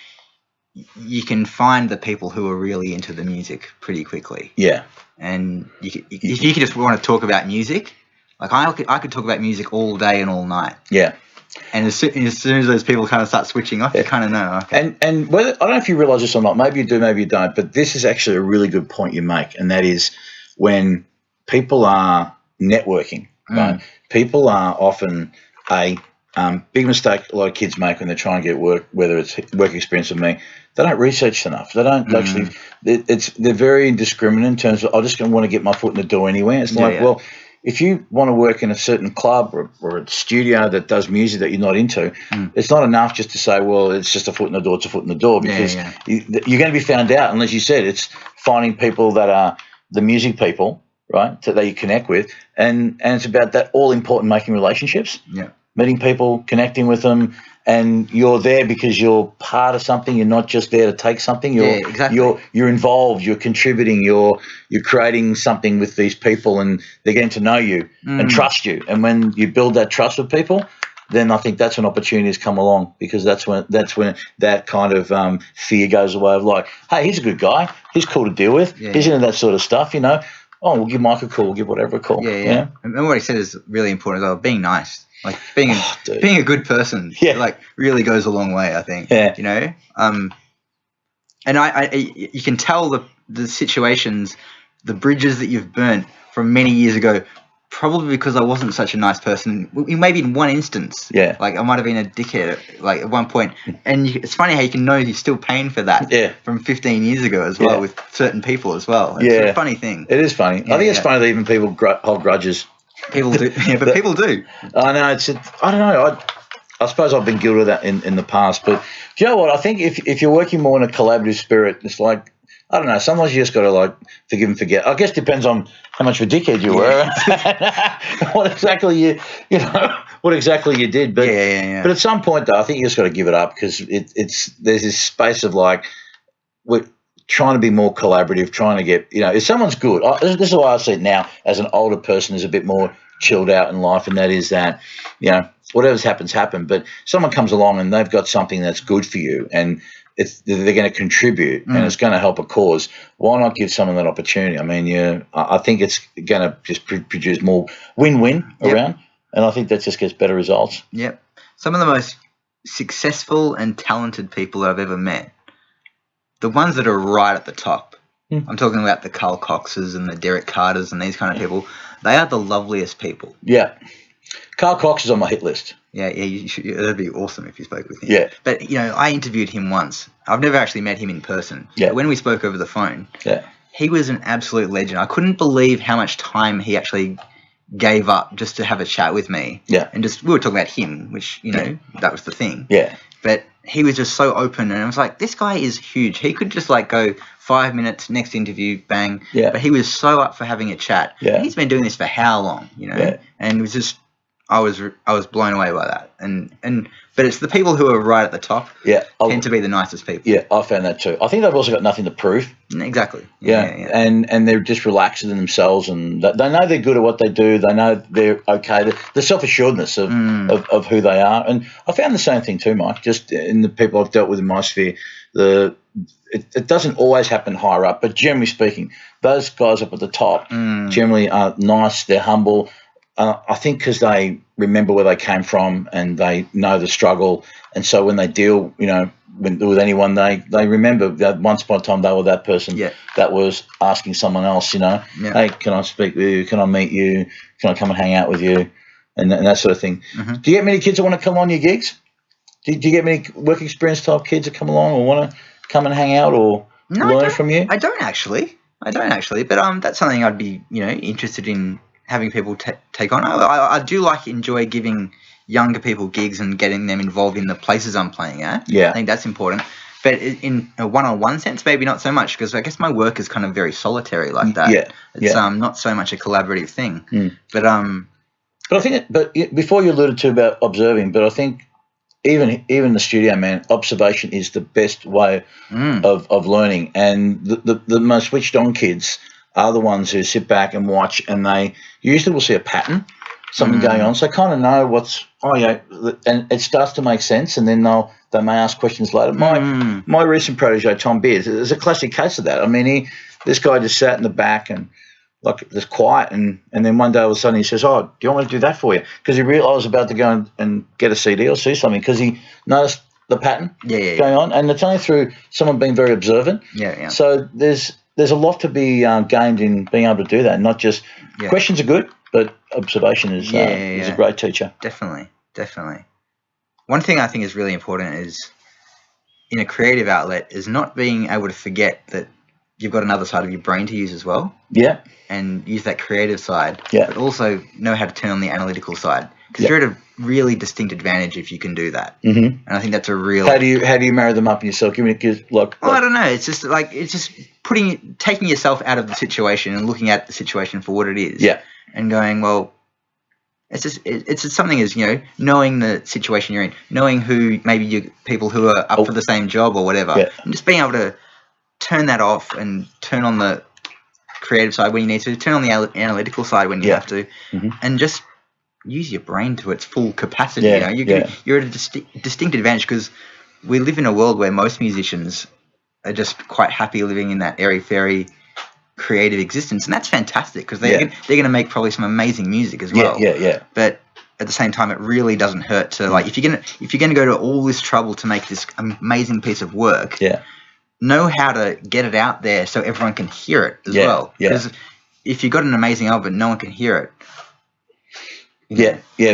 you can find the people who are really into the music pretty quickly. And if you just want to talk about music, like I could talk about music all day and all night. And as soon as those people kind of start switching off, you kind of know. Okay. And whether, I don't know if you realise this or not, maybe you do, maybe you don't, but this is actually a really good point you make, and that is when people are networking, right? People are often big mistake a lot of kids make when they're trying to get work, whether it's work experience with me. They don't research enough. They don't actually. They're very indiscriminate in terms of I just want to get my foot in the door anywhere. It's well, if you want to work in a certain club or a studio that does music that you're not into, it's not enough just to say, well, it's just a foot in the door. It's a foot in the door because you're going to be found out unless you said it's finding people that are the music people, right, that you connect with, and it's about that all important making relationships. Meeting people, connecting with them, and you're there because you're part of something. You're not just there to take something. You're involved. You're contributing. You're creating something with these people, and they're getting to know you and trust you. And when you build that trust with people, then I think that's when opportunities come along, because that's when that kind of fear goes away of like, hey, he's a good guy. He's cool to deal with. He's into that sort of stuff, you know. Oh, we'll give Mike a call. We'll give whatever a call. And what he said is really important as well. Being nice. Like being a good person, like really goes a long way, I think. You know, and you can tell the situations, the bridges that you've burnt from many years ago, probably because I wasn't such a nice person. Maybe in one instance, like I might have been a dickhead, like at one point. And it's funny how you can know you're still paying for that from 15 years ago as well with certain people as well. It's a funny thing. It is funny. I think it's funny that even people hold grudges People do, yeah, but people do. I know. I don't know. I suppose I've been guilty of that in the past. But do you know what? I think if you're working more in a collaborative spirit, it's like, I don't know. Sometimes you just got to like forgive and forget. I guess it depends on how much of a dickhead you were, what exactly what exactly you did. But but at some point though, I think you just got to give it up because there's this space of like we're trying to be more collaborative, trying to get if someone's good. This is why I see it now as an older person is a bit more chilled out in life, and that is that whatever's happen. But someone comes along and they've got something that's good for you and they're going to contribute and it's going to help a cause. Why not give someone that opportunity? I mean, I think it's going to just produce more win-win around, and I think that just gets better results. Yep. Some of the most successful and talented people that I've ever met, the ones that are right at the top, I'm talking about the Carl Coxes and the Derek Carters and these kind of people, they are the loveliest people. Yeah. Carl Cox is on my hit list. Yeah, that'd be awesome if you spoke with him. Yeah. But, I interviewed him once. I've never actually met him in person. Yeah. But when we spoke over the phone, he was an absolute legend. I couldn't believe how much time he actually gave up just to have a chat with me. Yeah. And we were talking about him, which, that was the thing. Yeah. But he was just so open, and I was like, this guy is huge. He could just like go 5 minutes, next interview, bang. Yeah. But he was so up for having a chat. Yeah. And he's been doing this for how long, Yeah. And it was just, I was blown away by that. But it's the people who are right at the top tend to be the nicest people. Yeah, I found that too. I think they've also got nothing to prove. Exactly. Yeah. And they're just relaxed in themselves, and they know they're good at what they do. They know they're okay. The self-assuredness of who they are. And I found the same thing too, Mike, just in the people I've dealt with in my sphere. It doesn't always happen higher up, but generally speaking, those guys up at the top generally are nice, they're humble. I think because they remember where they came from and they know the struggle, and so when they deal, with anyone, they remember that once upon a time they were that person that was asking someone else, hey, can I speak with you? Can I meet you? Can I come and hang out with you? And that sort of thing. Mm-hmm. Do you get many kids that want to come on your gigs? Do you get many work experience type kids that come along or want to come and hang out or learn from you? I don't actually, but that's something I'd be, interested in having people take on. I do enjoy giving younger people gigs and getting them involved in the places I'm playing at. Yeah. I think that's important. But in a one-on-one sense, maybe not so much, because I guess my work is kind of very solitary like that. Yeah. It's not so much a collaborative thing. But I think before you alluded to about observing, but I think even the studio, man, observation is the best way of learning. And the most switched on kids are the ones who sit back and watch, and they usually will see a pattern, something going on. So they kind of know and it starts to make sense, and then they may ask questions later. My recent protege, Tom Beers, is a classic case of that. I mean, this guy just sat in the back and just quiet, and then one day all of a sudden he says, "Oh, do you want me to do that for you?" Because he realised I was about to go and get a CD or see something, because he noticed the pattern going on, and it's only through someone being very observant. Yeah. So there's a lot to be gained in being able to do that. Not just questions are good, but observation is a great teacher. Definitely. One thing I think is really important is in a creative outlet is not being able to forget that you've got another side of your brain to use as well. Yeah. And use that creative side. Yeah. But also know how to turn on the analytical side. Because you're at a really distinct advantage if you can do that. Mm-hmm. And I think that's a real. How do you marry them up in yourself? Give me I don't know. It's just taking yourself out of the situation and looking at the situation for what it is. Yeah. And going, well, it's just something as, knowing the situation you're in, knowing who maybe people who are up for the same job or whatever, and just being able to turn that off and turn on the creative side when you need to, turn on the analytical side when you have to, and just use your brain to its full capacity. You're at a distinct advantage, because we live in a world where most musicians are just quite happy living in that airy-fairy creative existence, and that's fantastic, because they're going to make probably some amazing music as well. But at the same time, it really doesn't hurt to if you're going to go to all this trouble to make this amazing piece of work, know how to get it out there so everyone can hear it as well. Because if you've got an amazing album but no one can hear it,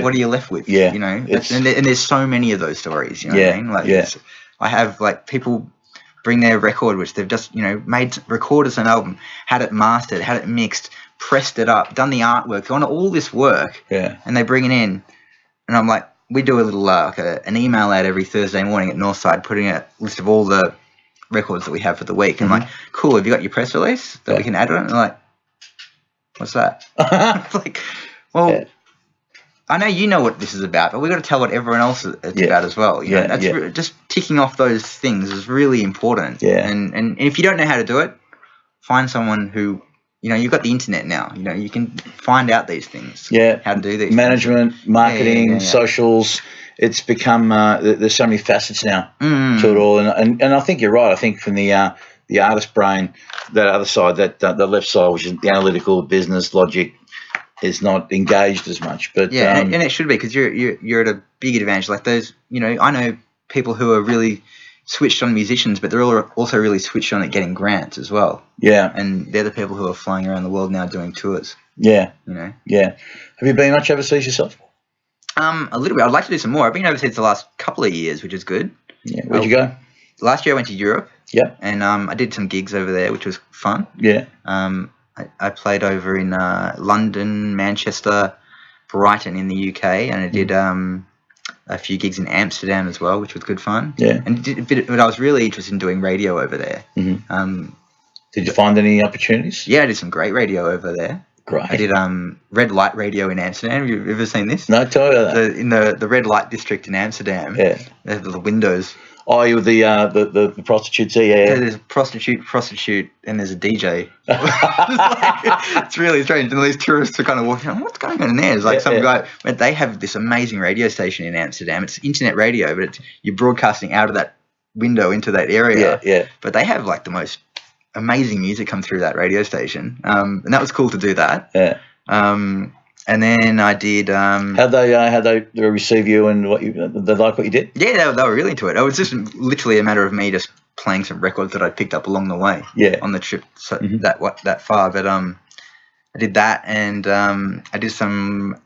what are you left with? And there's so many of those stories. You know what I mean? I have people bring their record, which they've just made, recorded an album, had it mastered, had it mixed, pressed it up, done the artwork, done all this work, Yeah. and they bring it in, and I'm like, we do a little like an email out every Thursday morning at Northside, putting a list of all the records that we have for the week. And I'm like, cool, have you got your press release that we can add on? And they're like, what's that? It's like, well, I know you know what this is about, but we've got to tell what everyone else it's about as well. You know, that's just ticking off those things is really important. Yeah. And if you don't know how to do it, find someone who, you know, you've got the internet now. You know, you can find out these things. Yeah. How to do these management, things. marketing, socials. It's become there's so many facets now to it all, and I think you're right. I think from the artist brain, that other side, that the left side, which is the analytical business logic, is not engaged as much. But and it should be, because you're at a big advantage. Like those, you know, I know people who are really switched on musicians, but they're also really switched on at getting grants as well. Yeah, and they're the people who are flying around the world now doing tours. Yeah, you know. Yeah, have you been much overseas yourself? A little bit. I'd like to do some more. I've been overseas the last couple of years, which is good. Yeah, where'd you go? Last year I went to Europe. Yeah, and I did some gigs over there, which was fun. Yeah. I played over in London, Manchester, Brighton in the UK, and I did a few gigs in Amsterdam as well, which was good fun. Yeah. And but I was really interested in doing radio over there. Mm-hmm. Did you find any opportunities? Yeah, I did some great radio over there. Great. I did red light radio in Amsterdam. Have you ever seen this? No, tell me about that. In the red light district in Amsterdam. Yeah. They have the windows. Oh, you were the prostitutes. Yeah. There's a prostitute, and there's a DJ. It's really strange. And these tourists are kind of walking, what's going on in there? It's like some guy, but they have this amazing radio station in Amsterdam. It's internet radio, but you're broadcasting out of that window into that area. Yeah. But they have like the most amazing music come through that radio station. And that was cool to do that. Yeah. And then I did. How'd they receive you, and they like what you did? Yeah, they were really into it. It was just literally a matter of me just playing some records that I picked up along the way. Yeah. On the trip, so that far. But I did that, and I did some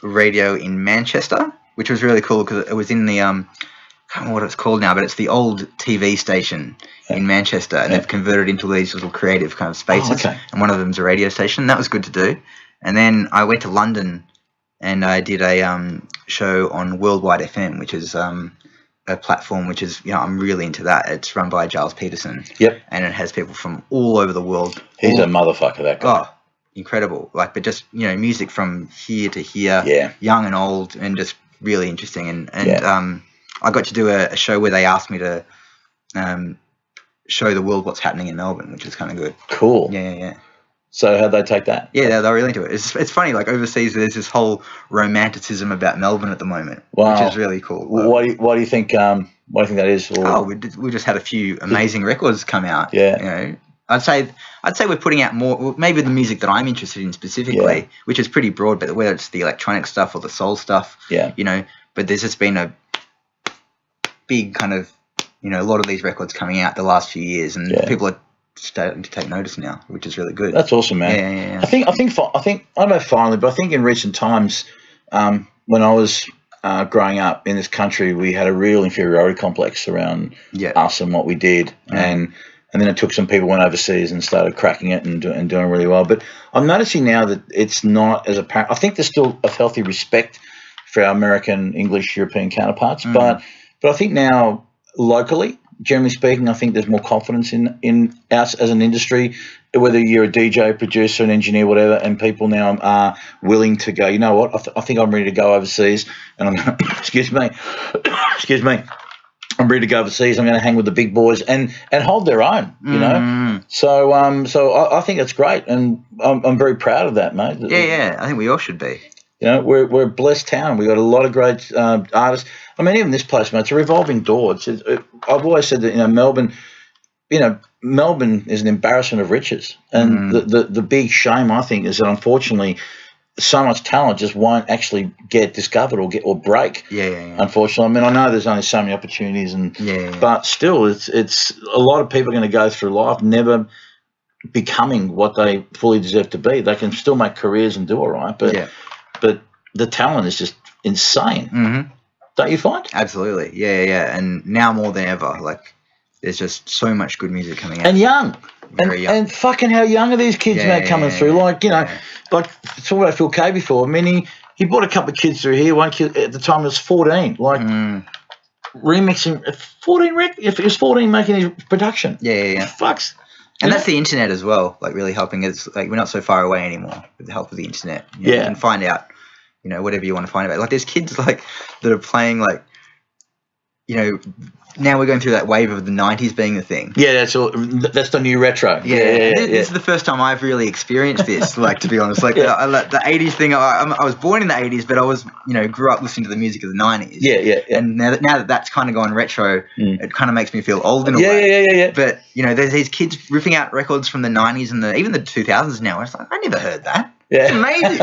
radio in Manchester, which was really cool because it was in the I can't remember what it's called now, but it's the old TV station in Manchester, and they've converted into these little creative kind of spaces. And one of them's a radio station. That was good to do. And then I went to London, and I did a show on Worldwide FM, which is a platform which is, you know, I'm really into that. It's run by Giles Peterson. Yep. And it has people from all over the world. He's a motherfucker, that guy. Oh, incredible. Like, but just, you know, music from here to here, young and old, and just really interesting. And I got to do a show where they asked me to show the world what's happening in Melbourne, which was kind of good. Cool. Yeah. So how'd they take that? Yeah, they're really into it. It's funny, like overseas, there's this whole romanticism about Melbourne at the moment, which is really cool. Why do you think that is? Or? We just had a few amazing records come out. Yeah, you know, I'd say we're putting out more. Maybe the music that I'm interested in specifically, which is pretty broad, but whether it's the electronic stuff or the soul stuff, you know. But there's just been a big kind of, you know, a lot of these records coming out the last few years, and people are starting to take notice now, which is really good. That's awesome, man. Yeah. I think I don't know finally, but I think in recent times, when I was growing up in this country, we had a real inferiority complex around us and what we did, and then it took some people went overseas and started cracking it and doing really well. But I'm noticing now that it's not as apparent. I think there's still a healthy respect for our American, English, European counterparts, but I think now locally, generally speaking, I think there's more confidence in us as an industry, whether you're a DJ, producer, an engineer, whatever, and people now are willing to go, you know what, I think I'm ready to go overseas, and I'm going to, excuse me, I'm ready to go overseas, I'm going to hang with the big boys and hold their own, you know. So I think it's great, and I'm very proud of that, mate. Yeah, I think we all should be. You know, we're a blessed town. We've got a lot of great artists. I mean, even this place, mate, it's a revolving door. I've always said that, Melbourne is an embarrassment of riches. And the big shame, I think, is that unfortunately so much talent just won't actually get discovered or break. Yeah. Unfortunately. I mean, I know there's only so many opportunities, but still, it's a lot of people are going to go through life never becoming what they fully deserve to be. They can still make careers and do all right, but the talent is just insane. Don't you find? Absolutely. Yeah. And now more than ever, like, there's just so much good music coming out. And young. very young. And fucking how young are these kids now coming through? Like, you know, like talking about Phil K before. I mean, he brought a couple of kids through here. One kid at the time was 14. Like remixing 14 if it was 14 making his production. Yeah. Fucks. And that's the internet as well, like really helping us. Like we're not so far away anymore with the help of the internet. You can find out, you know, whatever you want to find about. Like there's kids like that are playing like, you know, now we're going through that wave of the 90s being the thing. Yeah, that's the new retro. This is the first time I've really experienced this, like, to be honest. Like, the 80s thing, I was born in the 80s, but I was, you know, grew up listening to the music of the 90s. Yeah. And now that that's kind of gone retro, it kind of makes me feel old in a way. Yeah. But, you know, there's these kids ripping out records from the 90s and even the 2000s now. It's like, I never heard that. Yeah. It's amazing.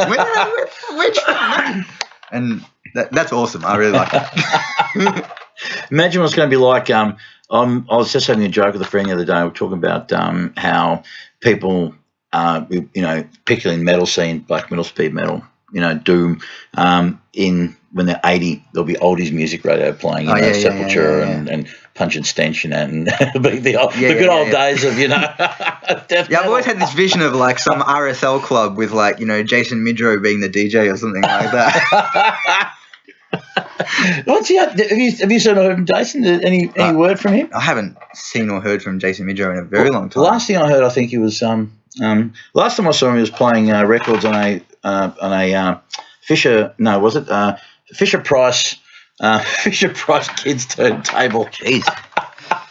Where'd you find that? And that's awesome. I really like it. Imagine what it's going to be like. I was just having a joke with a friend the other day. We were talking about how people, you know, particularly in metal scene, black metal, speed metal, you know, doom, when they're 80, there'll be oldies music radio playing, Sepultura and Punch and Stench and the good old days of, you know, I've always had this vision of like some RSL club with like, you know, Jason Midrow being the DJ or something like that. Have you seen or heard from Jason? Any word from him? I haven't seen or heard from Jason Midrow in a very long time. Last thing I heard, I think he was last time I saw him, he was playing records on a Fisher. No, was it Fisher Price? Fisher Price kids turntable. Jeez,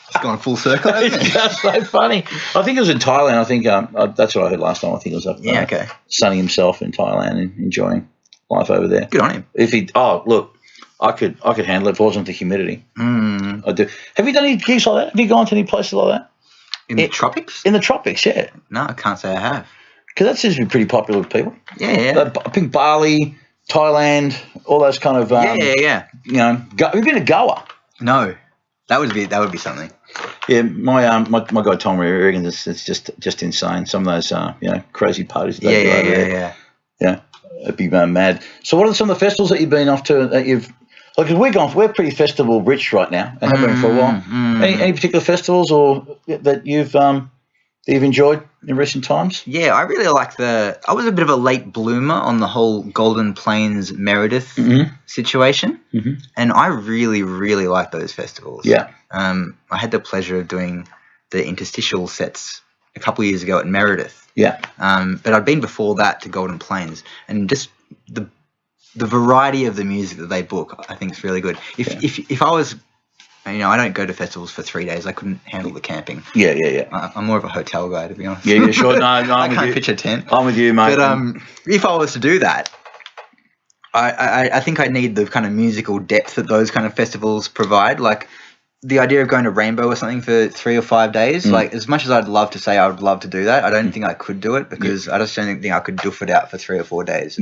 it's gone full circle. It's just so funny. I think it was in Thailand. I think that's what I heard last time. I think it was up. Sunning himself in Thailand and enjoying life over there. Good on him. Look, I could handle it if it wasn't the humidity. I do. Have you done any gigs like that? Have you gone to any places like that? In the tropics? In the tropics, yeah. No, I can't say I have. Because that seems to be pretty popular with people. Yeah. I think Bali, Thailand, all those kind of. Yeah. You know, have you been to Goa? No, that would be something. Yeah, my guy Tom reckons it's just insane. Some of those you know, crazy parties. Yeah. It'd be mad. So, what are some of the festivals that you've been off to that you've? Because we're pretty festival rich right now and have been for a while. Any particular festivals or that you've enjoyed in recent times? Yeah, I really like I was a bit of a late bloomer on the whole Golden Plains Meredith situation, and I really, really like those festivals. Yeah. I had the pleasure of doing the interstitial sets a couple of years ago at Meredith. Yeah. But I'd been before that to Golden Plains, and just the variety of the music that they book, I think is really good. If I was, you know, I don't go to festivals for 3 days. I couldn't handle the camping. Yeah. I'm more of a hotel guy, to be honest. Yeah, sure. No, I can't pitch a tent. I'm with you, mate. But if I was to do that, I think I need the kind of musical depth that those kind of festivals provide. Like the idea of going to Rainbow or something for 3 or 5 days. Like as much as I'd love to say I would love to do that, I don't think I could do it because I just don't think I could duff it out for 3 or 4 days.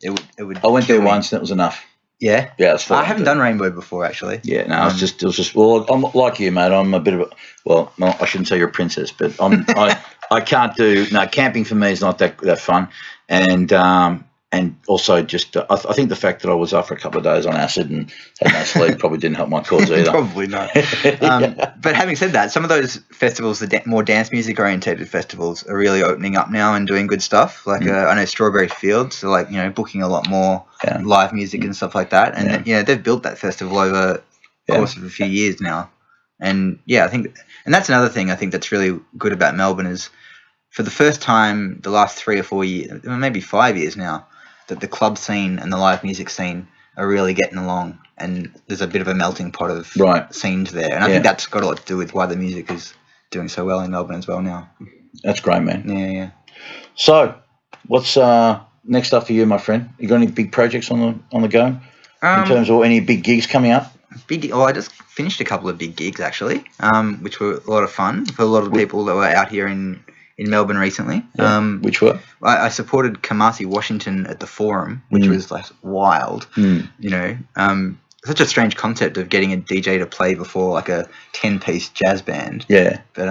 It would. I went there once and it was enough. Yeah. Yeah, it's fun. I haven't done Rainbow before actually. Yeah, no, it was just. Well, I'm like you, mate. I'm a bit of a. Well, no, I shouldn't say you're a princess, but I can't do. No, camping for me is not that fun, and also just I think the fact that I was up for a couple of days on acid and had no sleep probably didn't help my cause either. Probably not. But having said that, some of those festivals, the more dance music orientated festivals, are really opening up now and doing good stuff. Like I know Strawberry Fields, so like, you know, booking a lot more live music and stuff like that. And you know, they've built that festival over the course of a few years now. And yeah, I think, and that's another thing I think that's really good about Melbourne is for the first time the last 3 or 4 years, maybe 5 years now, that the club scene and the live music scene are really getting along, and there's a bit of a melting pot of scenes there. And I think that's got a lot to do with why the music is doing so well in Melbourne as well now. That's great, man. Yeah. So, what's next up for you, my friend? You got any big projects on the go in terms of any big gigs coming up? I just finished a couple of big gigs actually, which were a lot of fun for a lot of the people that were out here in Melbourne recently. Which were? I supported Kamasi Washington at the Forum, which was like wild. You know, such a strange concept of getting a DJ to play before like a 10-piece jazz band. Yeah. But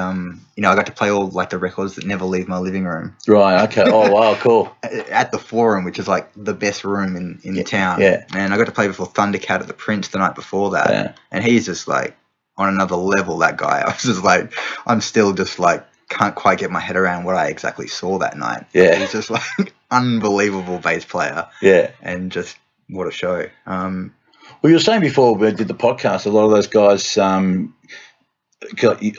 you know, I got to play all like the records that never leave my living room. Right. Okay. Oh wow. Cool. At the Forum, which is like the best room in the town. Yeah. And I got to play before Thundercat at the Prince the night before that. Yeah. And he's just like on another level. That guy. I was just like, I'm still just like can't quite get my head around what I exactly saw that night. Yeah. He's just like unbelievable bass player. Yeah. And just what a show. Well, you were saying before we did the podcast, a lot of those guys, I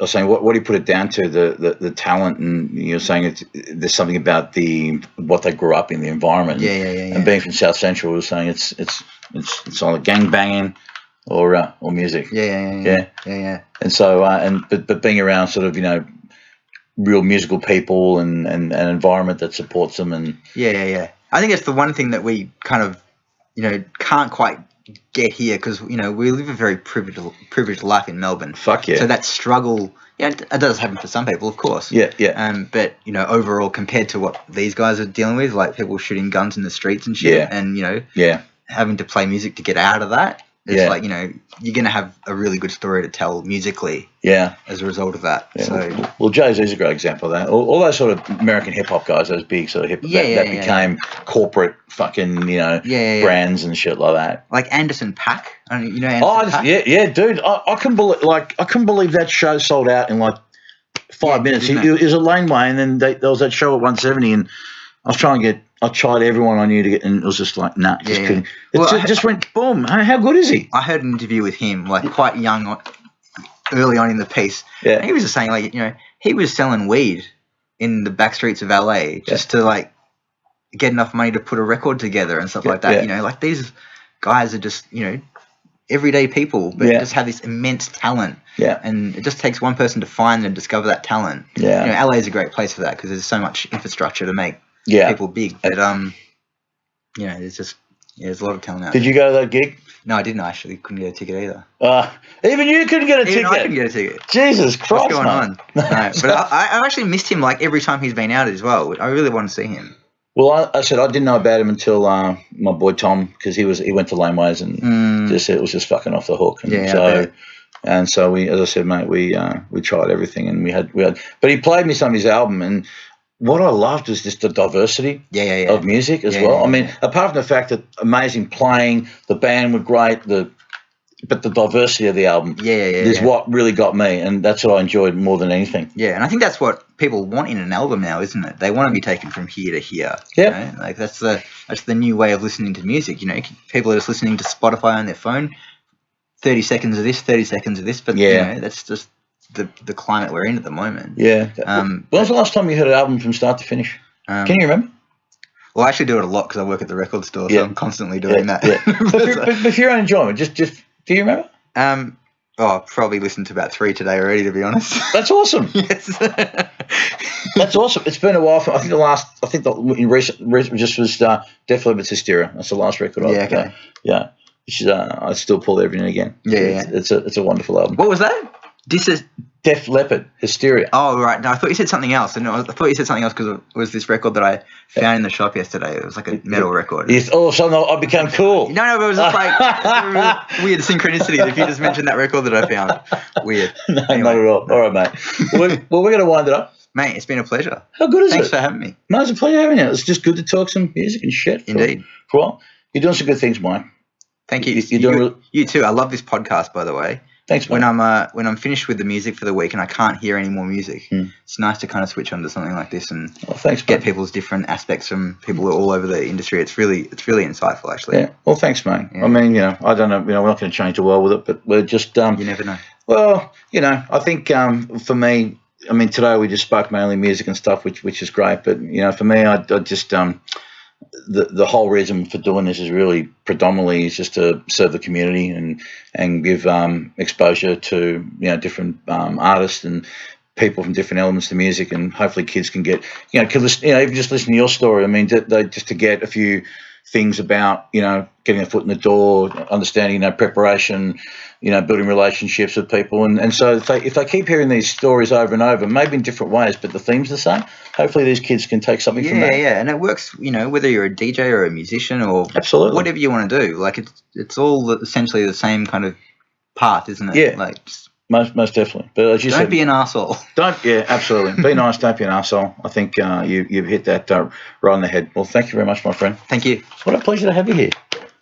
was saying, what do you put it down to? The talent, and you're saying there's something about what they grew up in, the environment. Yeah. And being from South Central, we were saying it's either gang banging or music. Yeah. And so, but being around sort of, real musical people and an environment that supports them. And yeah. I think it's the one thing that we kind of, can't quite get here, because we live a very privileged life in Melbourne. Fuck yeah. So that struggle, it does happen for some people, of course. Yeah. But overall, compared to what these guys are dealing with, like people shooting guns in the streets and shit, and having to play music to get out of that, it's like you're gonna have a really good story to tell musically. Yeah. As a result of that. Yeah. So well, Jay-Z's a great example of that. All those sort of American hip hop guys, those big sort of hip that became corporate fucking brands and shit like that. Like Anderson .Paak. Anderson .Paak? Yeah, dude. I couldn't believe that show sold out in like 5 minutes. It was a laneway, and then there was that show at 170, and I tried everyone I knew to get, and it was just like, nah, just couldn't. It just went boom. How good is he? I heard an interview with him, like quite young, early on in the piece. Yeah. And he was just saying, like, he was selling weed in the back streets of LA just to like get enough money to put a record together and stuff like that. Yeah. Like these guys are just, everyday people, but just have this immense talent. Yeah. And it just takes one person to find and discover that talent. Yeah. LA is a great place for that because there's so much infrastructure to make people big. But there's a lot of talent out there. Did you go to that gig? No, I didn't. I actually couldn't get a ticket either. Even you couldn't get a ticket? I couldn't get a ticket. Jesus Christ, what's going on? No, but I've actually missed him like every time he's been out as well. I really want to see him. Well, I said I didn't know about him until my boy Tom, because he went to Laneways and just said it was just fucking off the hook. And so we, as I said, mate, we tried everything, and we had, but he played me some of his album, and what I loved was just the diversity of music as well. I mean, apart from the fact that amazing playing, the band were great, but the diversity of the album is what really got me, and that's what I enjoyed more than anything. Yeah, and I think that's what people want in an album now, isn't it? They want to be taken from here to here. Yeah, like that's the new way of listening to music. People are just listening to Spotify on their phone, 30 seconds of this, 30 seconds of this, but that's just the climate we're in at the moment. Yeah. When was the last time you heard an album from start to finish? Can you remember? Well, I actually do it a lot because I work at the record store, so I'm constantly doing that. Yeah. but for your own enjoyment, just do you remember? I've probably listened to about 3 today already, to be honest. That's awesome. Yes. That's awesome. It's been a while. I think in recent just was Def Leppard's Hysteria. That's the last record. I still pull every now and again. It's a wonderful album. What was that? This is Def Leppard, Hysteria. Oh, right. No, I thought you said something else. And I thought you said something else because it was this record that I found in the shop yesterday. It was like a metal record. Yes. All of a sudden, I became cool. No, but it was just like weird synchronicity if you just mentioned that record that I found. Weird. No, anyway, not at all. All right, mate. Well, we're going to wind it up. Mate, it's been a pleasure. How good is it? Thanks for having me. No, it's a pleasure having you. It's just good to talk some music and shit. Indeed. For a while. You're doing some good things, Mike. Thank you. You too. I love this podcast, by the way. Thanks, mate. When I'm finished with the music for the week and I can't hear any more music, it's nice to kind of switch onto something like this and get people's different aspects from people all over the industry. It's really insightful, actually. Yeah. Well, thanks, mate. Yeah. I mean, I don't know. We're not going to change the world with it, but we're just. You never know. Well, I think for me, I mean, today we just spoke mainly music and stuff, which is great. But for me, I just the whole reason for doing this is really predominantly is just to serve the community and give exposure to different artists and people from different elements to music, and hopefully kids can get even just listen to your story. I mean, they just to get a few things about getting a foot in the door, understanding preparation, building relationships with people, and so if they keep hearing these stories over and over, maybe in different ways, but the theme's the same. Hopefully, these kids can take something from that. Yeah, and it works. Whether you're a DJ or a musician or absolutely whatever you want to do, like it's all essentially the same kind of path, isn't it? Yeah, like most definitely. But as you said, don't be an arsehole. Absolutely. Be nice. Don't be an arsehole. I think you've hit that right on the head. Well, thank you very much, my friend. Thank you. What a pleasure to have you here.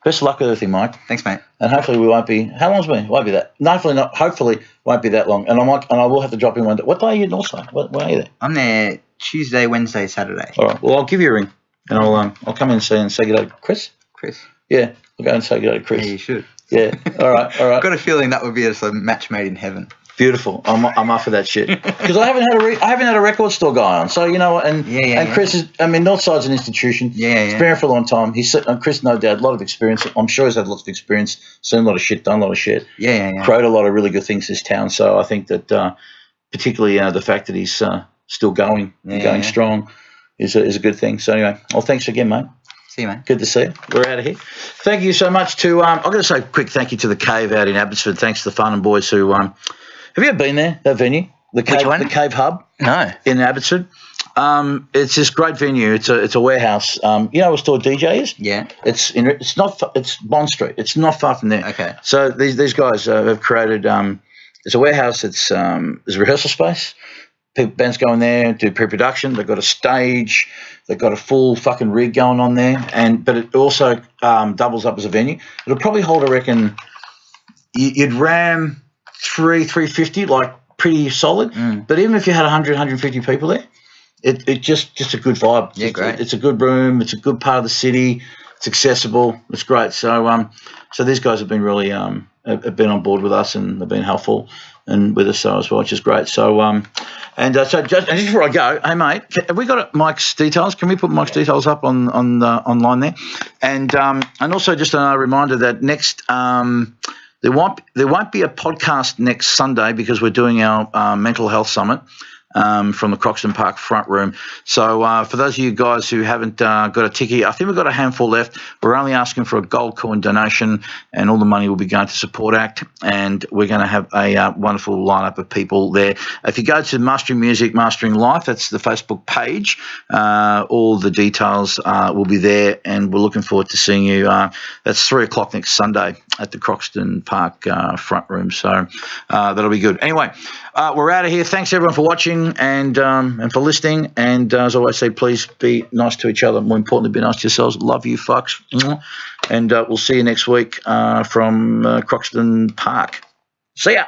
Best of luck with everything, Mike. Thanks, mate. And hopefully we won't be. How long's it been? Won't be that. No, hopefully not. Hopefully won't be that long. And I will have to drop in one day. What day are you in Northside? When are you there? I'm there Tuesday, Wednesday, Saturday. All right. Well, I'll give you a ring, and I'll come in and say good day to Chris. Chris. Yeah, I'll go and say good day to Chris. Yeah, you should. Yeah. All right. I've got a feeling that would be a match made in heaven. Beautiful. I'm up for that shit because I haven't had a record store guy on. So you know what? And Chris is. I mean, Northside's an institution. He's been here for a long time. Chris, no doubt, a lot of experience. I'm sure he's had lots of experience. Seen a lot of shit, done a lot of shit. Created a lot of really good things in this town. So I think that particularly the fact that he's still going and going strong is a good thing. So anyway, well, thanks again, mate. See you, mate. Good to see you. We're out of here. Thank you so much to. I've got to say a quick thank you to the Cave out in Abbotsford. Thanks to the Fun and Boys who. Have you ever been there, that venue? The Cave, Which one? The Cave Hub? No. In Abbotsford. It's this great venue. It's a warehouse. You know what store DJ is? Yeah. It's Bond Street. It's not far from there. Okay. So these guys have created. It's a warehouse. There's a rehearsal space. Bands go in there, do pre-production. They've got a stage. They've got a full fucking rig going on there. But it also doubles up as a venue. It'll probably hold, I reckon, you'd ram 350, like pretty solid. But even if you had 100, 150 people there, it just a good vibe. Yeah, great. It's a good room. It's a good part of the city. It's accessible. It's great. So these guys have been really have been on board with us and they've been helpful and with us as well, which is great. So and just before I go, hey mate, have we got Mike's details? Can we put Mike's details up on online there? And also just a reminder that next. There won't be a podcast next Sunday because we're doing our mental health summit from the Croxton Park front room. So for those of you guys who haven't got a ticket, I think we've got a handful left. We're only asking for a gold coin donation and all the money will be going to Support Act, and we're going to have a wonderful lineup of people there. If you go to Mastering Music, Mastering Life, that's the Facebook page. All the details will be there, and we're looking forward to seeing you. That's 3 o'clock next Sunday at the Croxton Park front room. So that'll be good. Anyway, we're out of here. Thanks everyone for watching and for listening. And as I always say, please be nice to each other. More importantly, be nice to yourselves. Love you, fucks. And we'll see you next week from Croxton Park. See ya.